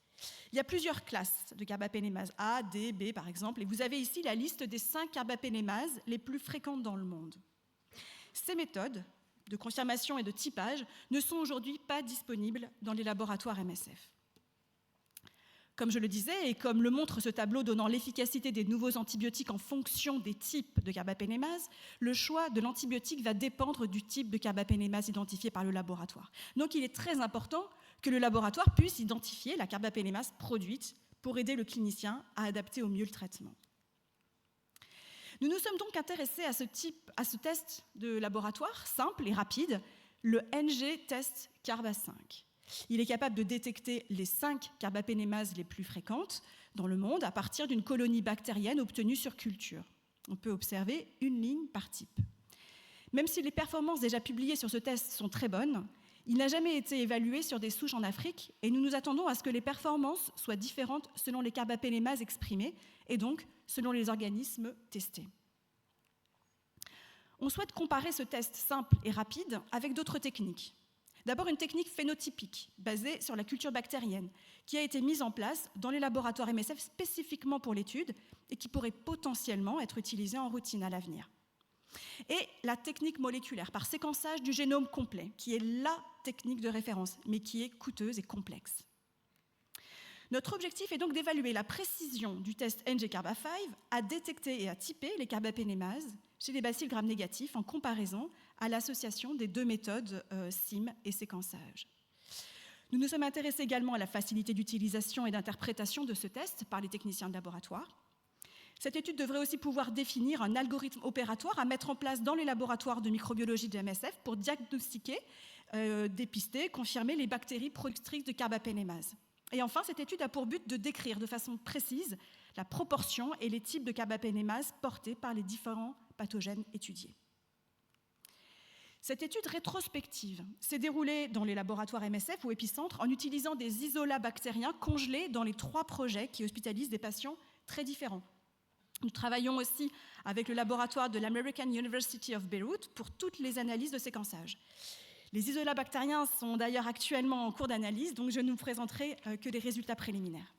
Il y a plusieurs classes de carbapénémases, A, D, B par exemple, et vous avez ici la liste des 5 carbapénémases les plus fréquentes dans le monde. Ces méthodes de confirmation et de typage ne sont aujourd'hui pas disponibles dans les laboratoires MSF. Comme je le disais, et comme le montre ce tableau donnant l'efficacité des nouveaux antibiotiques en fonction des types de carbapénémase, le choix de l'antibiotique va dépendre du type de carbapénémase identifié par le laboratoire. Donc il est très important que le laboratoire puisse identifier la carbapénémase produite pour aider le clinicien à adapter au mieux le traitement. Nous nous sommes donc intéressés à ce test de laboratoire simple et rapide, le NG-test Carba5. Il est capable de détecter les 5 carbapénémases les plus fréquentes dans le monde à partir d'une colonie bactérienne obtenue sur culture. On peut observer une ligne par type. Même si les performances déjà publiées sur ce test sont très bonnes, il n'a jamais été évalué sur des souches en Afrique et nous nous attendons à ce que les performances soient différentes selon les carbapénémases exprimées et donc selon les organismes testés. On souhaite comparer ce test simple et rapide avec d'autres techniques. D'abord, une technique phénotypique, basée sur la culture bactérienne, qui a été mise en place dans les laboratoires MSF spécifiquement pour l'étude et qui pourrait potentiellement être utilisée en routine à l'avenir. Et la technique moléculaire, par séquençage du génome complet, qui est la technique de référence, mais qui est coûteuse et complexe. Notre objectif est donc d'évaluer la précision du test NG-Carba5 à détecter et à typer les carbapénémases chez les bacilles gram-négatifs en comparaison à l'association des deux méthodes SIM et séquençage. Nous nous sommes intéressés également à la facilité d'utilisation et d'interprétation de ce test par les techniciens de laboratoire. Cette étude devrait aussi pouvoir définir un algorithme opératoire à mettre en place dans les laboratoires de microbiologie de MSF pour diagnostiquer, dépister, confirmer les bactéries productrices de carbapénémase. Et enfin, cette étude a pour but de décrire de façon précise la proportion et les types de carbapénémase portés par les différents pathogènes étudiés. Cette étude rétrospective s'est déroulée dans les laboratoires MSF ou épicentres en utilisant des isolats bactériens congelés dans les 3 projets qui hospitalisent des patients très différents. Nous travaillons aussi avec le laboratoire de l'American University of Beirut pour toutes les analyses de séquençage. Les isolats bactériens sont d'ailleurs actuellement en cours d'analyse, donc je ne vous présenterai que les résultats préliminaires.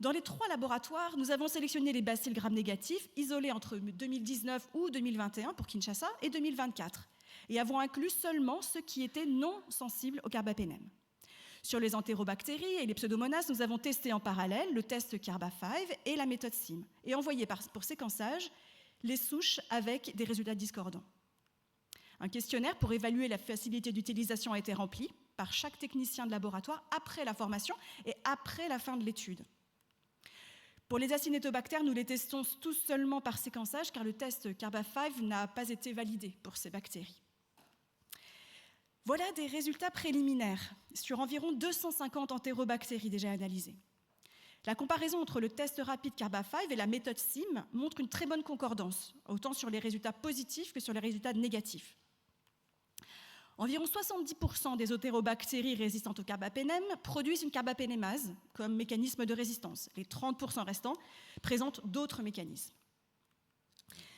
Dans les 3 laboratoires, nous avons sélectionné les bacilles gram-négatifs isolés entre 2019 ou 2021 pour Kinshasa et 2024, et avons inclus seulement ceux qui étaient non sensibles au carbapénème. Sur les entérobactéries et les pseudomonas, nous avons testé en parallèle le test Carba5 et la méthode SIM, et envoyé pour séquençage les souches avec des résultats discordants. Un questionnaire pour évaluer la facilité d'utilisation a été rempli par chaque technicien de laboratoire après la formation et après la fin de l'étude. Pour les Acinetobactères, nous les testons tous seulement par séquençage car le test Carba5 n'a pas été validé pour ces bactéries. Voilà des résultats préliminaires sur environ 250 entérobactéries déjà analysées. La comparaison entre le test rapide Carba5 et la méthode SIM montre une très bonne concordance, autant sur les résultats positifs que sur les résultats négatifs. Environ 70% des entérobactéries résistantes au carbapénème produisent une carbapénémase comme mécanisme de résistance. Les 30% restants présentent d'autres mécanismes.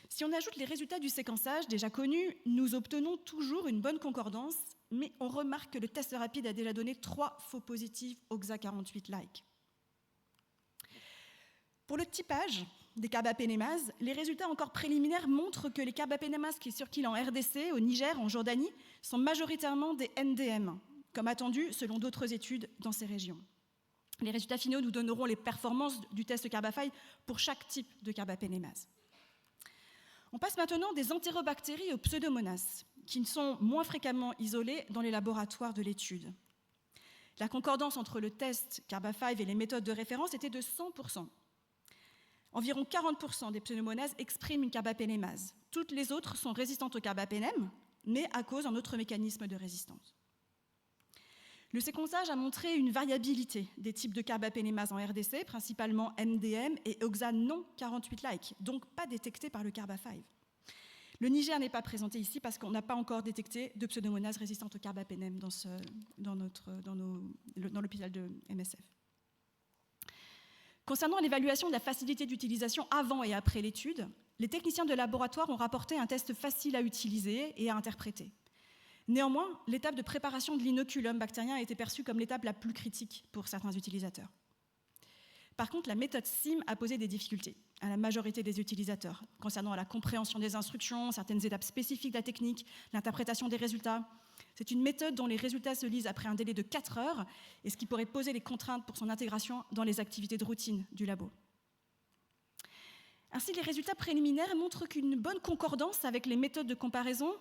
Si on ajoute les résultats du séquençage déjà connus, nous obtenons toujours une bonne concordance, mais on remarque que le test rapide a déjà donné 3 faux positifs OXA48-like. Pour le typage des carbapénémases, les résultats encore préliminaires montrent que les carbapénémases qui circulent en RDC, au Niger, en Jordanie, sont majoritairement des NDM, comme attendu selon d'autres études dans ces régions. Les résultats finaux nous donneront les performances du test Carba5 pour chaque type de carbapénémase. On passe maintenant des entérobactéries aux pseudomonas, qui sont moins fréquemment isolées dans les laboratoires de l'étude. La concordance entre le test Carba5 et les méthodes de référence était de 100%. Environ 40% des pseudomonas expriment une carbapénémase. Toutes les autres sont résistantes au carbapénème, mais à cause d'un autre mécanisme de résistance. Le séquençage a montré une variabilité des types de carbapénémase en RDC, principalement MDM et OXA non 48-like, donc pas détectés par le Carba5. Le Niger n'est pas présenté ici parce qu'on n'a pas encore détecté de pseudomonas résistantes au carbapénème dans l'hôpital de MSF. Concernant l'évaluation de la facilité d'utilisation avant et après l'étude, les techniciens de laboratoire ont rapporté un test facile à utiliser et à interpréter. Néanmoins, l'étape de préparation de l'inoculum bactérien a été perçue comme l'étape la plus critique pour certains utilisateurs. Par contre, la méthode SIM a posé des difficultés à la majorité des utilisateurs, concernant la compréhension des instructions, certaines étapes spécifiques de la technique, l'interprétation des résultats. C'est une méthode dont les résultats se lisent après un délai de 4 heures, et ce qui pourrait poser des contraintes pour son intégration dans les activités de routine du labo. Ainsi, les résultats préliminaires montrent qu'une bonne concordance avec les méthodes de comparaison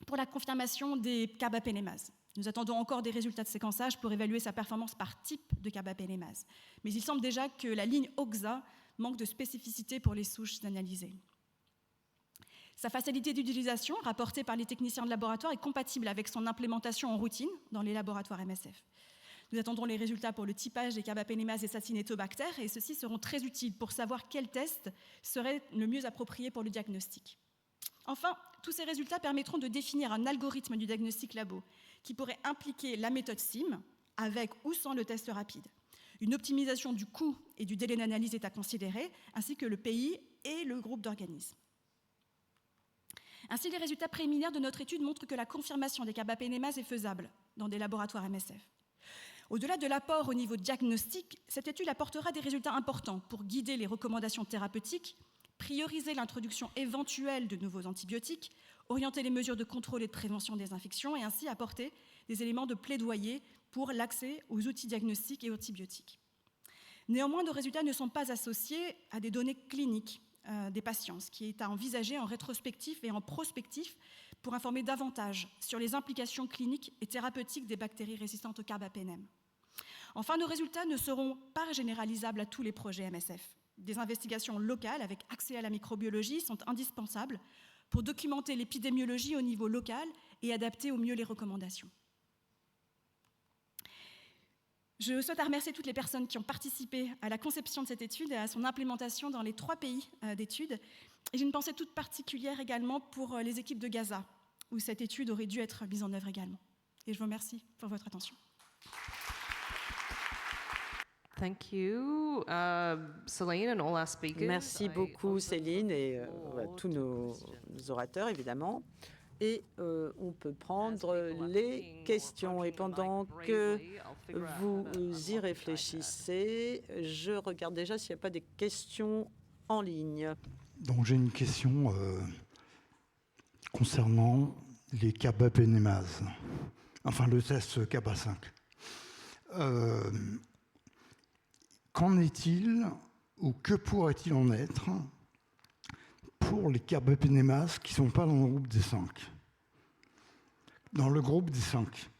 pour la confirmation des carbapénémases. Nous attendons encore des résultats de séquençage pour évaluer sa performance par type de carbapénémase. Mais il semble déjà que la ligne OXA manque de spécificité pour les souches analysées. Sa facilité d'utilisation, rapportée par les techniciens de laboratoire, est compatible avec son implémentation en routine dans les laboratoires MSF. Nous attendrons les résultats pour le typage des carbapénémases et Acinetobacter, et ceux-ci seront très utiles pour savoir quel test serait le mieux approprié pour le diagnostic. Enfin, tous ces résultats permettront de définir un algorithme du diagnostic labo qui pourrait impliquer la méthode SIM avec ou sans le test rapide. Une optimisation du coût et du délai d'analyse est à considérer, ainsi que le pays et le groupe d'organismes. Ainsi, les résultats préliminaires de notre étude montrent que la confirmation des carbapénémases est faisable dans des laboratoires MSF. Au-delà de l'apport au niveau diagnostique, cette étude apportera des résultats importants pour guider les recommandations thérapeutiques prioriser l'introduction éventuelle de nouveaux antibiotiques, orienter les mesures de contrôle et de prévention des infections et ainsi apporter des éléments de plaidoyer pour l'accès aux outils diagnostiques et antibiotiques. Néanmoins, nos résultats ne sont pas associés à des données cliniques des patients, ce qui est à envisager en rétrospectif et en prospectif pour informer davantage sur les implications cliniques et thérapeutiques des bactéries résistantes au carbapénème. Enfin, nos résultats ne seront pas généralisables à tous les projets MSF. Des investigations locales avec accès à la microbiologie sont indispensables pour documenter l'épidémiologie au niveau local et adapter au mieux les recommandations. Je souhaite remercier toutes les personnes qui ont participé à la conception de cette étude et à son implémentation dans les 3 pays d'études. Et j'ai une pensée toute particulière également pour les équipes de Gaza, où cette étude aurait dû être mise en œuvre également. Et je vous remercie pour votre attention. Thank you, Céline, and all our speakers. Merci beaucoup Céline et tous nos orateurs évidemment. Et on peut prendre les questions. Et pendant que vous y réfléchissez, je regarde déjà s'il n'y a pas des questions en ligne. Donc j'ai une question concernant les carbapénémases, enfin le test CABA5. Qu'en est-il ou que pourrait-il en être pour les carbapénémases qui ne sont pas dans le groupe des 5? Dans le groupe des 5,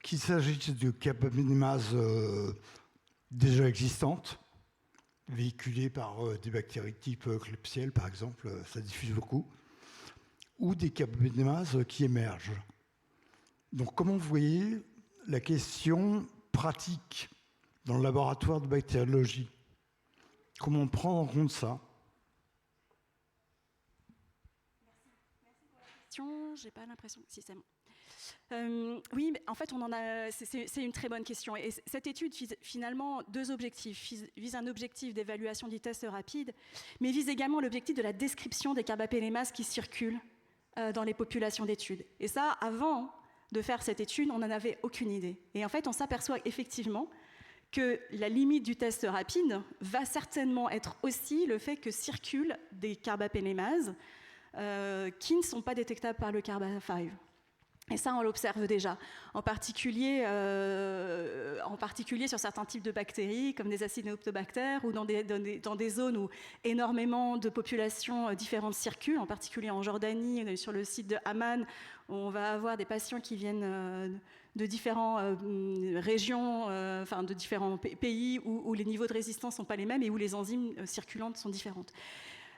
qu'il s'agisse de carbapénémases déjà existantes, véhiculées par des bactéries type Klebsiella, par exemple, ça diffuse beaucoup, ou des carbapénémases qui émergent. Donc, comment vous voyez la question pratique dans le laboratoire de bactériologie? Comment prendre en compte ça? J'ai pas l'impression, si c'est bon. Oui, mais en fait, c'est une très bonne question. Et cette étude vise finalement 2 objectifs. Vise un objectif d'évaluation du test rapide, mais vise également l'objectif de la description des carbapénémases qui circulent dans les populations d'études. Et ça, avant de faire cette étude, on n'en avait aucune idée. Et en fait, on s'aperçoit effectivement que la limite du test rapide va certainement être aussi le fait que circulent des carbapénémases qui ne sont pas détectables par le Carba5. Et ça, on l'observe déjà, en particulier sur certains types de bactéries, comme des acinetobactères, ou dans des zones où énormément de populations différentes circulent, en particulier en Jordanie, sur le site de Amman, où on va avoir des patients qui viennent de différentes régions, enfin de différents pays, où les niveaux de résistance ne sont pas les mêmes et où les enzymes circulantes sont différentes.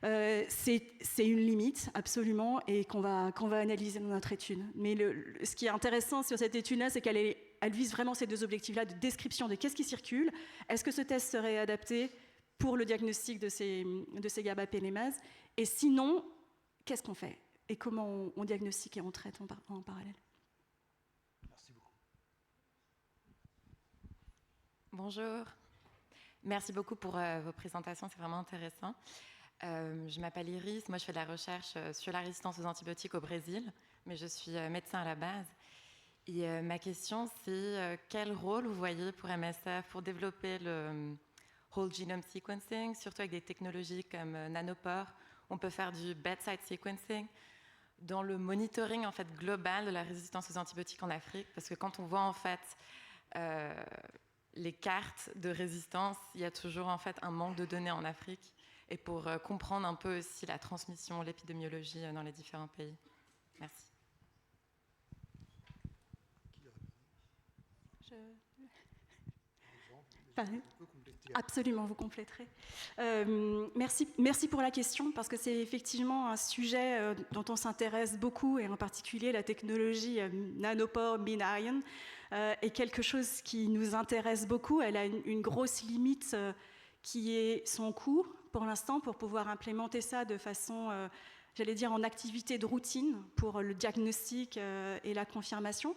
C'est une limite, absolument, et qu'on va analyser dans notre étude. Mais ce qui est intéressant sur cette étude-là, c'est qu'elle vise vraiment ces 2 objectifs-là de description de qu'est-ce qui circule, est-ce que ce test serait adapté pour le diagnostic de ces carbapénémases, et sinon, qu'est-ce qu'on fait et comment on diagnostique et on traite en parallèle. Merci beaucoup. Bonjour. Merci beaucoup pour vos présentations, c'est vraiment intéressant. Je m'appelle Iris, moi je fais de la recherche sur la résistance aux antibiotiques au Brésil, mais je suis médecin à la base. Et ma question, c'est quel rôle vous voyez pour MSF pour développer le whole genome sequencing, surtout avec des technologies comme nanopore. On peut faire du bedside sequencing dans le monitoring en fait, global de la résistance aux antibiotiques en Afrique, parce que quand on voit en fait les cartes de résistance, il y a toujours en fait un manque de données en Afrique. Et pour comprendre un peu aussi la transmission, l'épidémiologie dans les différents pays. Merci. Absolument, vous compléterez. Merci pour la question, parce que c'est effectivement un sujet dont on s'intéresse beaucoup, et en particulier la technologie nanopore BinION est quelque chose qui nous intéresse beaucoup. Elle a une grosse limite qui est son coût, pour l'instant, pour pouvoir implémenter ça de façon, j'allais dire, en activité de routine pour le diagnostic et la confirmation.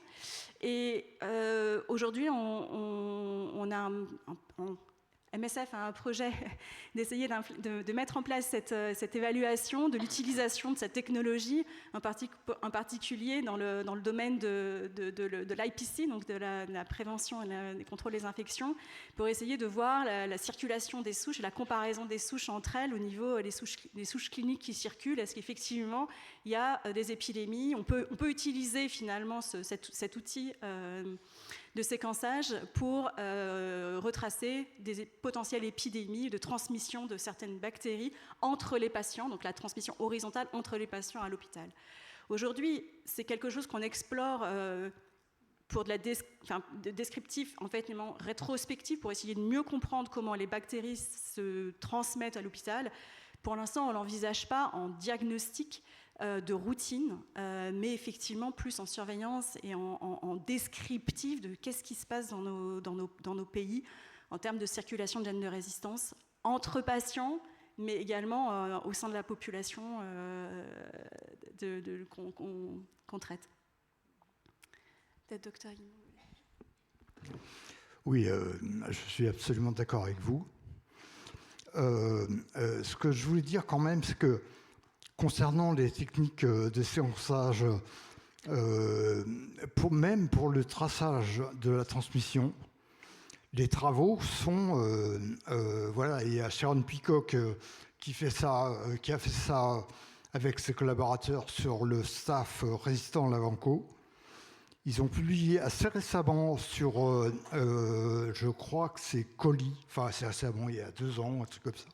Et aujourd'hui, on a MSF a un projet d'essayer de mettre en place cette évaluation de l'utilisation de cette technologie, en particulier dans le domaine de l'IPC, donc de la prévention et des contrôles des infections, pour essayer de voir la circulation des souches et la comparaison des souches entre elles au niveau des souches cliniques qui circulent. Est-ce qu'effectivement il y a des épidémies? On peut utiliser finalement cet outil de séquençage pour retracer des potentielles épidémies de transmission de certaines bactéries entre les patients, donc la transmission horizontale entre les patients à l'hôpital. Aujourd'hui, c'est quelque chose qu'on explore pour de descriptif, en fait, rétrospectif, pour essayer de mieux comprendre comment les bactéries se transmettent à l'hôpital. Pour l'instant, on ne l'envisage pas en diagnostic de routine, mais effectivement plus en surveillance et en descriptif de qu'est-ce qui se passe dans nos pays en termes de circulation de gènes de résistance entre patients, mais également au sein de la population qu'on traite. Peut-être docteur Guimond. Oui, je suis absolument d'accord avec vous. Ce que je voulais dire quand même, c'est que concernant les techniques de séquençage, même pour le traçage de la transmission, les travaux sont... voilà, il y a Sharon Peacock qui a fait ça avec ses collaborateurs sur le staph résistant à l'Avanco. Ils ont publié assez récemment sur, je crois que c'est Coli, enfin c'est récemment, il y a 2 ans, un truc comme ça.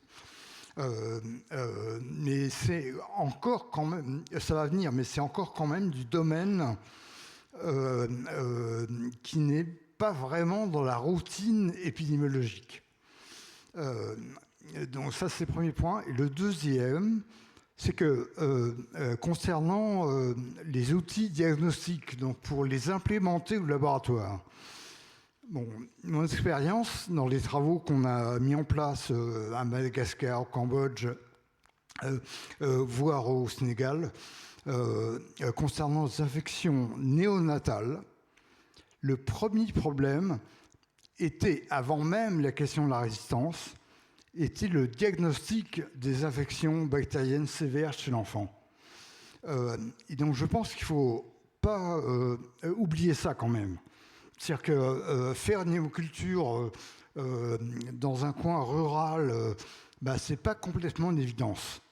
Mais c'est encore quand même, ça va venir, mais c'est encore quand même du domaine qui n'est pas vraiment dans la routine épidémiologique. Donc ça, c'est le premier point. Et le deuxième, c'est que concernant les outils diagnostiques, donc pour les implémenter au laboratoire, bon, mon expérience dans les travaux qu'on a mis en place à Madagascar, au Cambodge, voire au Sénégal, concernant les infections néonatales, le premier problème était, avant même la question de la résistance, était le diagnostic des infections bactériennes sévères chez l'enfant. Et donc je pense qu'il ne faut pas oublier ça quand même. C'est-à-dire que faire une hémoculture dans un coin rural, ce n'est pas complètement une évidence.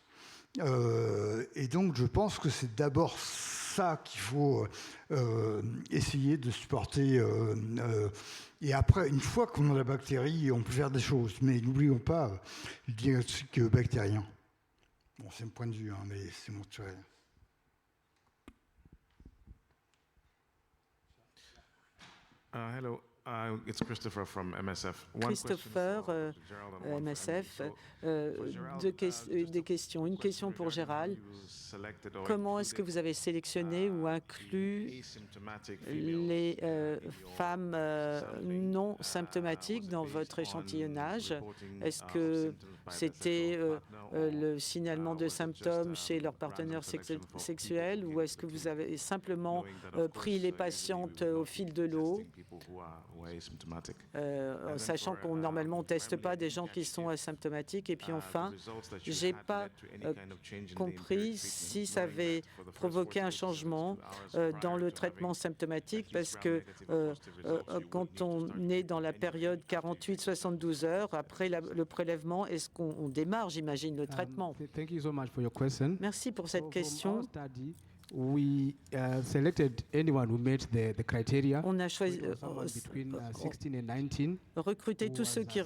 Et donc je pense que c'est d'abord ça qu'il faut essayer de supporter. Et après, une fois qu'on a la bactérie, on peut faire des choses. Mais n'oublions pas le diagnostic bactérien. Bon, c'est mon point de vue, hein, mais c'est mon truc. Hello. It's Christopher from MSF. Christopher, MSF, des questions. Une question pour Gérald. Comment est-ce que vous avez sélectionné ou inclus les femmes non symptomatiques dans votre échantillonnage? Est-ce que c'était le signalement de symptômes chez leurs partenaires sexuels ou est-ce que vous avez simplement pris les patientes au fil de l'eau? Sachant qu'on normalement on ne teste pas des gens qui sont asymptomatiques. Et puis enfin, je n'ai pas compris si ça avait provoqué un changement dans le traitement symptomatique, parce que quand on est dans la période 48-72 heures après le prélèvement, est-ce qu'on démarre, j'imagine, le traitement? Merci pour cette question. We selected anyone who met the criteria. On a choisi recruté tous ceux qui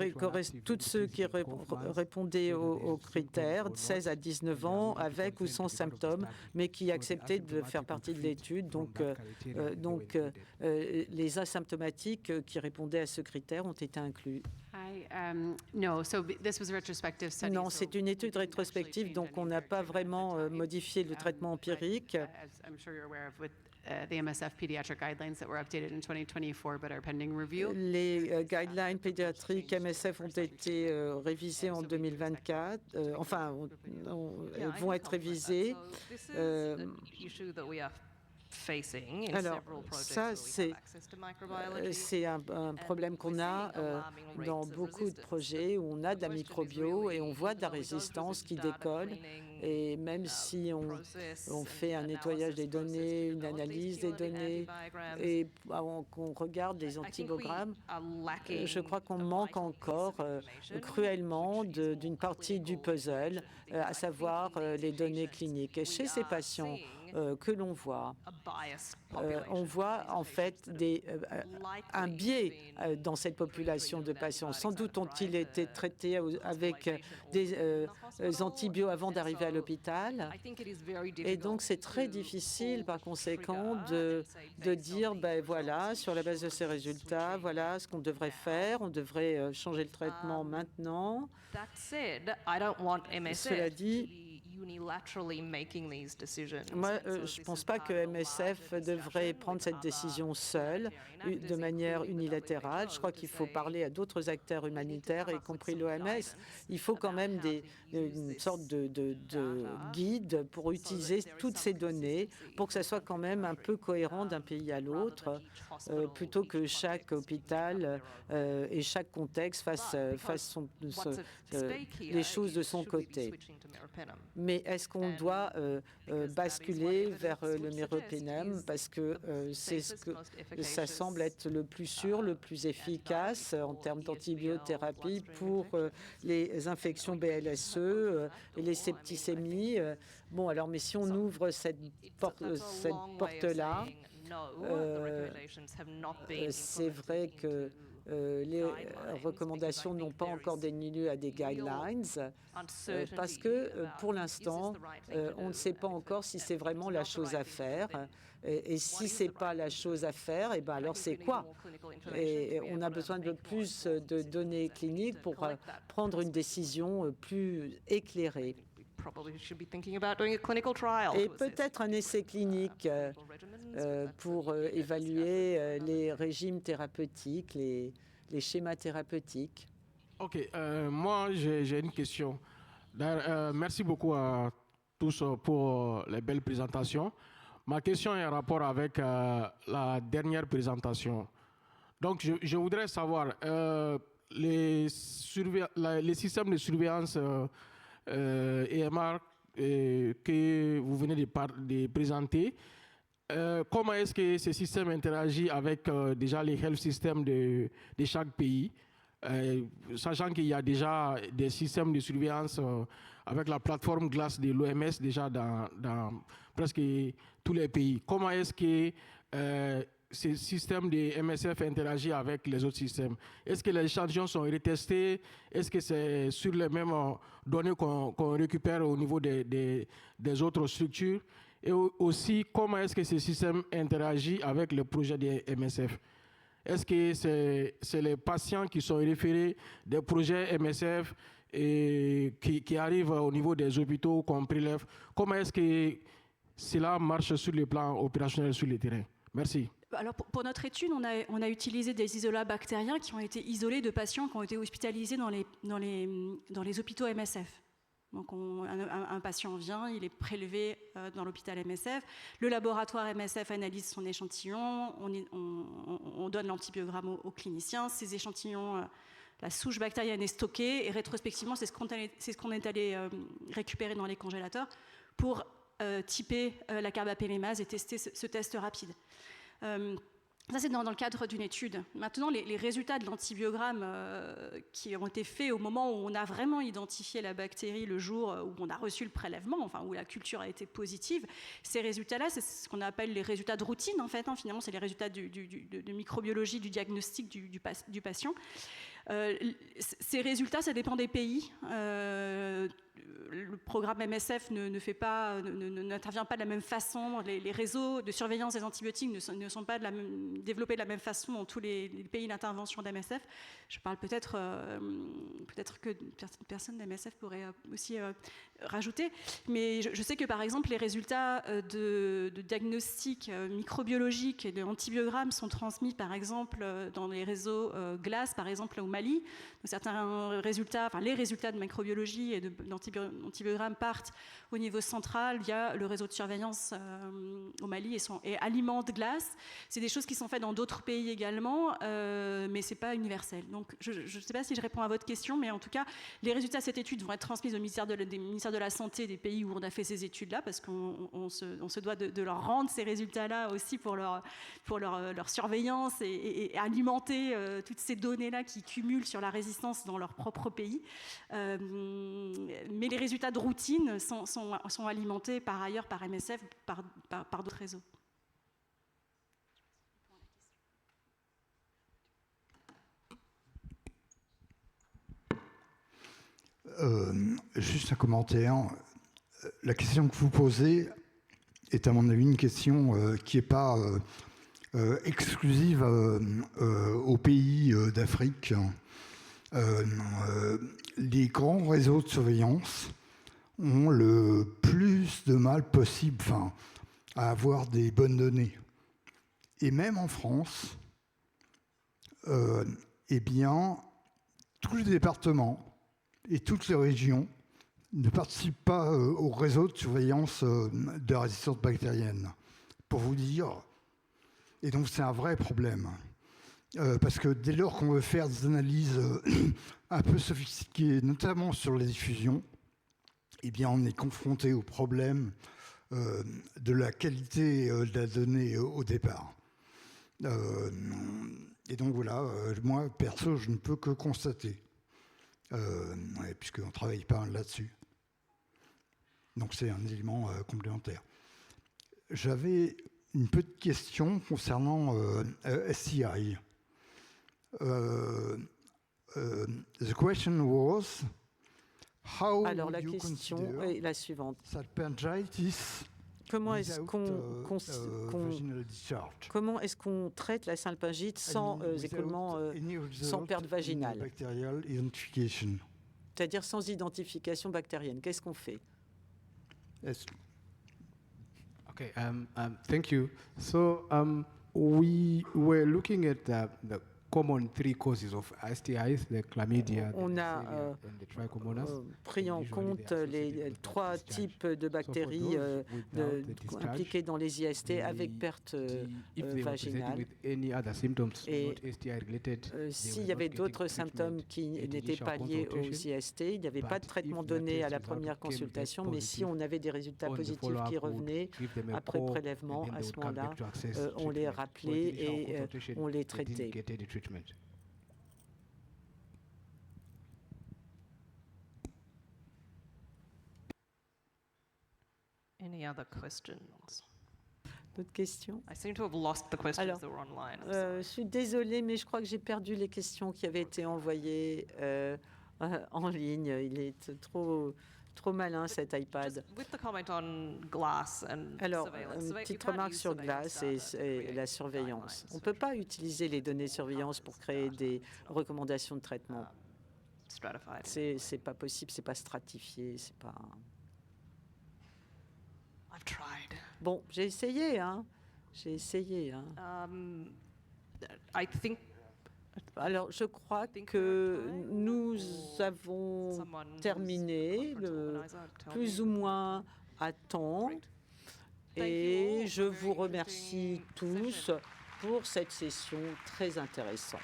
répondaient aux critères, 16 à 19 ans, avec ou sans symptômes, mais qui acceptaient de faire partie de l'étude. Donc les asymptomatiques qui répondaient à ce critère ont été inclus. Non, c'est une étude rétrospective, donc on n'a pas vraiment modifié le traitement empirique. Les guidelines pédiatriques MSF ont été révisés en 2024, enfin, vont être révisés. Alors, ça, c'est un problème qu'on a dans beaucoup de projets où on a de la microbio et on voit de la résistance qui décolle. Et même si on fait un nettoyage des données, une analyse des données, et qu'on regarde des antibiogrames, je crois qu'on manque encore cruellement d'une partie du puzzle, à savoir les données cliniques. Et chez ces patients que l'on voit, on voit en fait un biais dans cette population de patients. Sans doute ont-ils été traités avec des antibiotiques avant d'arriver à l'hôpital. Et donc, c'est très difficile, par conséquent, de dire, ben voilà, sur la base de ces résultats, voilà ce qu'on devrait faire. On devrait changer le traitement maintenant. Cela dit, moi, je ne pense pas que MSF devrait prendre cette décision seule, de manière unilatérale. Je crois qu'il faut parler à d'autres acteurs humanitaires, y compris l'OMS. Il faut quand même une sorte de guide pour utiliser toutes ces données, pour que ça soit quand même un peu cohérent d'un pays à l'autre, plutôt que chaque hôpital et chaque contexte fasse les choses de son côté. Mais est-ce qu'on doit basculer vers le meropenem parce que ça semble être le plus sûr, le plus efficace en termes d'antibiothérapie pour les infections BLSE et les septicémies. Bon, alors, mais si on ouvre cette porte-là, c'est vrai que les recommandations n'ont pas encore donné lieu à des guidelines parce que pour l'instant, on ne sait pas encore si c'est vraiment la chose à faire. Et si ce n'est pas la chose à faire, et ben alors c'est quoi? Et on a besoin de plus de données cliniques pour prendre une décision plus éclairée. Et peut-être un essai clinique pour évaluer les régimes thérapeutiques, les schémas thérapeutiques. OK. Moi, j'ai une question. Merci beaucoup à tous pour les belles présentations. Ma question est en rapport avec la dernière présentation. Donc, je voudrais savoir, les systèmes de surveillance EMR que vous venez de présenter, comment est-ce que ce système interagit avec déjà les health systems de chaque pays, sachant qu'il y a déjà des systèmes de surveillance avec la plateforme GLASS de l'OMS déjà dans presque tous les pays. Comment est-ce que ce système de MSF interagit avec les autres systèmes? Est-ce que les échantillons sont retestés? Est-ce que c'est sur les mêmes données qu'on récupère au niveau des autres structures? Et aussi, comment est-ce que ce système interagit avec le projet de MSF? Est-ce que c'est les patients qui sont référés des projets MSF et qui arrivent au niveau des hôpitaux qu'on prélève? Comment est-ce que cela marche sur le plan opérationnel sur le terrain? Merci. Alors pour notre étude, on a utilisé des isolats bactériens qui ont été isolés de patients qui ont été hospitalisés dans les hôpitaux MSF. Donc un patient vient, il est prélevé dans l'hôpital MSF, le laboratoire MSF analyse son échantillon, on donne l'antibiogramme au clinicien, ces échantillons, la souche bactérienne est stockée et rétrospectivement c'est ce qu'on est allé récupérer dans les congélateurs pour typer la carbapénémase et tester ce test rapide. Ça, c'est dans le cadre d'une étude. Maintenant, les résultats de l'antibiogramme qui ont été faits au moment où on a vraiment identifié la bactérie, le jour où on a reçu le prélèvement, enfin où la culture a été positive, ces résultats-là, c'est ce qu'on appelle les résultats de routine, en fait. Finalement, c'est les résultats de microbiologie du diagnostic du patient. Ces résultats, ça dépend des pays. Le programme MSF n'intervient pas de la même façon. Les réseaux de surveillance des antibiotiques ne sont pas développés de la même façon dans tous les pays d'intervention d'MSF. Je parle peut-être que personne d'MSF pourrait aussi rajouter. Mais je sais que, par exemple, les résultats de diagnostic microbiologique et de antibiogramme sont transmis, par exemple, dans les réseaux GLASS, par exemple, Mali. Donc, certains résultats, enfin les résultats de microbiologie et d'antibiogramme partent au niveau central via le réseau de surveillance au Mali et alimentent glace. C'est des choses qui sont faites dans d'autres pays également, mais c'est pas universel. Donc je ne sais pas si je réponds à votre question, mais en tout cas, les résultats de cette étude vont être transmis au ministère de la Santé des pays où on a fait ces études-là, parce qu'on se doit de leur rendre ces résultats-là aussi pour leur surveillance et alimenter toutes ces données-là qui cumulent sur la résistance dans leur propre pays. Mais les résultats de routine sont alimentés par ailleurs par MSF, par d'autres réseaux. Juste un commentaire. La question que vous posez est à mon avis une question qui n'est pas exclusive aux pays d'Afrique. Les grands réseaux de surveillance ont le plus de mal possible à avoir des bonnes données. Et même en France, eh bien, tous les départements et toutes les régions ne participent pas au réseau de surveillance de la résistance bactérienne. Pour vous dire, et donc c'est un vrai problème. Parce que dès lors qu'on veut faire des analyses un peu sophistiquées, notamment sur les diffusions, eh bien on est confronté au problème de la qualité de la donnée au départ. Et donc voilà, moi perso, je ne peux que constater, puisqu'on ne travaille pas là-dessus. Donc c'est un élément complémentaire. J'avais une petite question concernant STI. The question was, how Alors la you question est la suivante. Salpingitis Comment est-ce qu'on traite la salpingite sans écoulement, sans perte vaginale, c'est-à-dire sans identification bactérienne? Qu'est-ce qu'on fait? Okay, thank you. So we were looking at the common three causes of STIs, the chlamydia, on the a and the trichomonas. pris en compte les trois types de bactéries impliquées dans les IST avec perte vaginale. Et s'il y avait d'autres symptômes qui n'étaient pas liés aux IST, il n'y avait pas de traitement donné à la première consultation, mais si on avait des résultats positifs qui revenaient après prélèvement, à ce moment-là, on les rappelait et on les traitait. Any other questions? D'autres questions? I seem to have lost the questions Alors, that were online. je suis désolée, mais je crois que j'ai perdu les questions qui avaient été envoyées en ligne. Il est trop malin cet iPad. Alors, une petite remarque sur glace et la surveillance. On ne peut pas utiliser les données de surveillance pour créer des recommandations de traitement. C'est pas possible, c'est pas stratifié, c'est pas... Bon, j'ai essayé, hein. J'ai essayé, hein. Alors, je crois que nous avons terminé plus ou moins à temps et je vous remercie tous pour cette session très intéressante.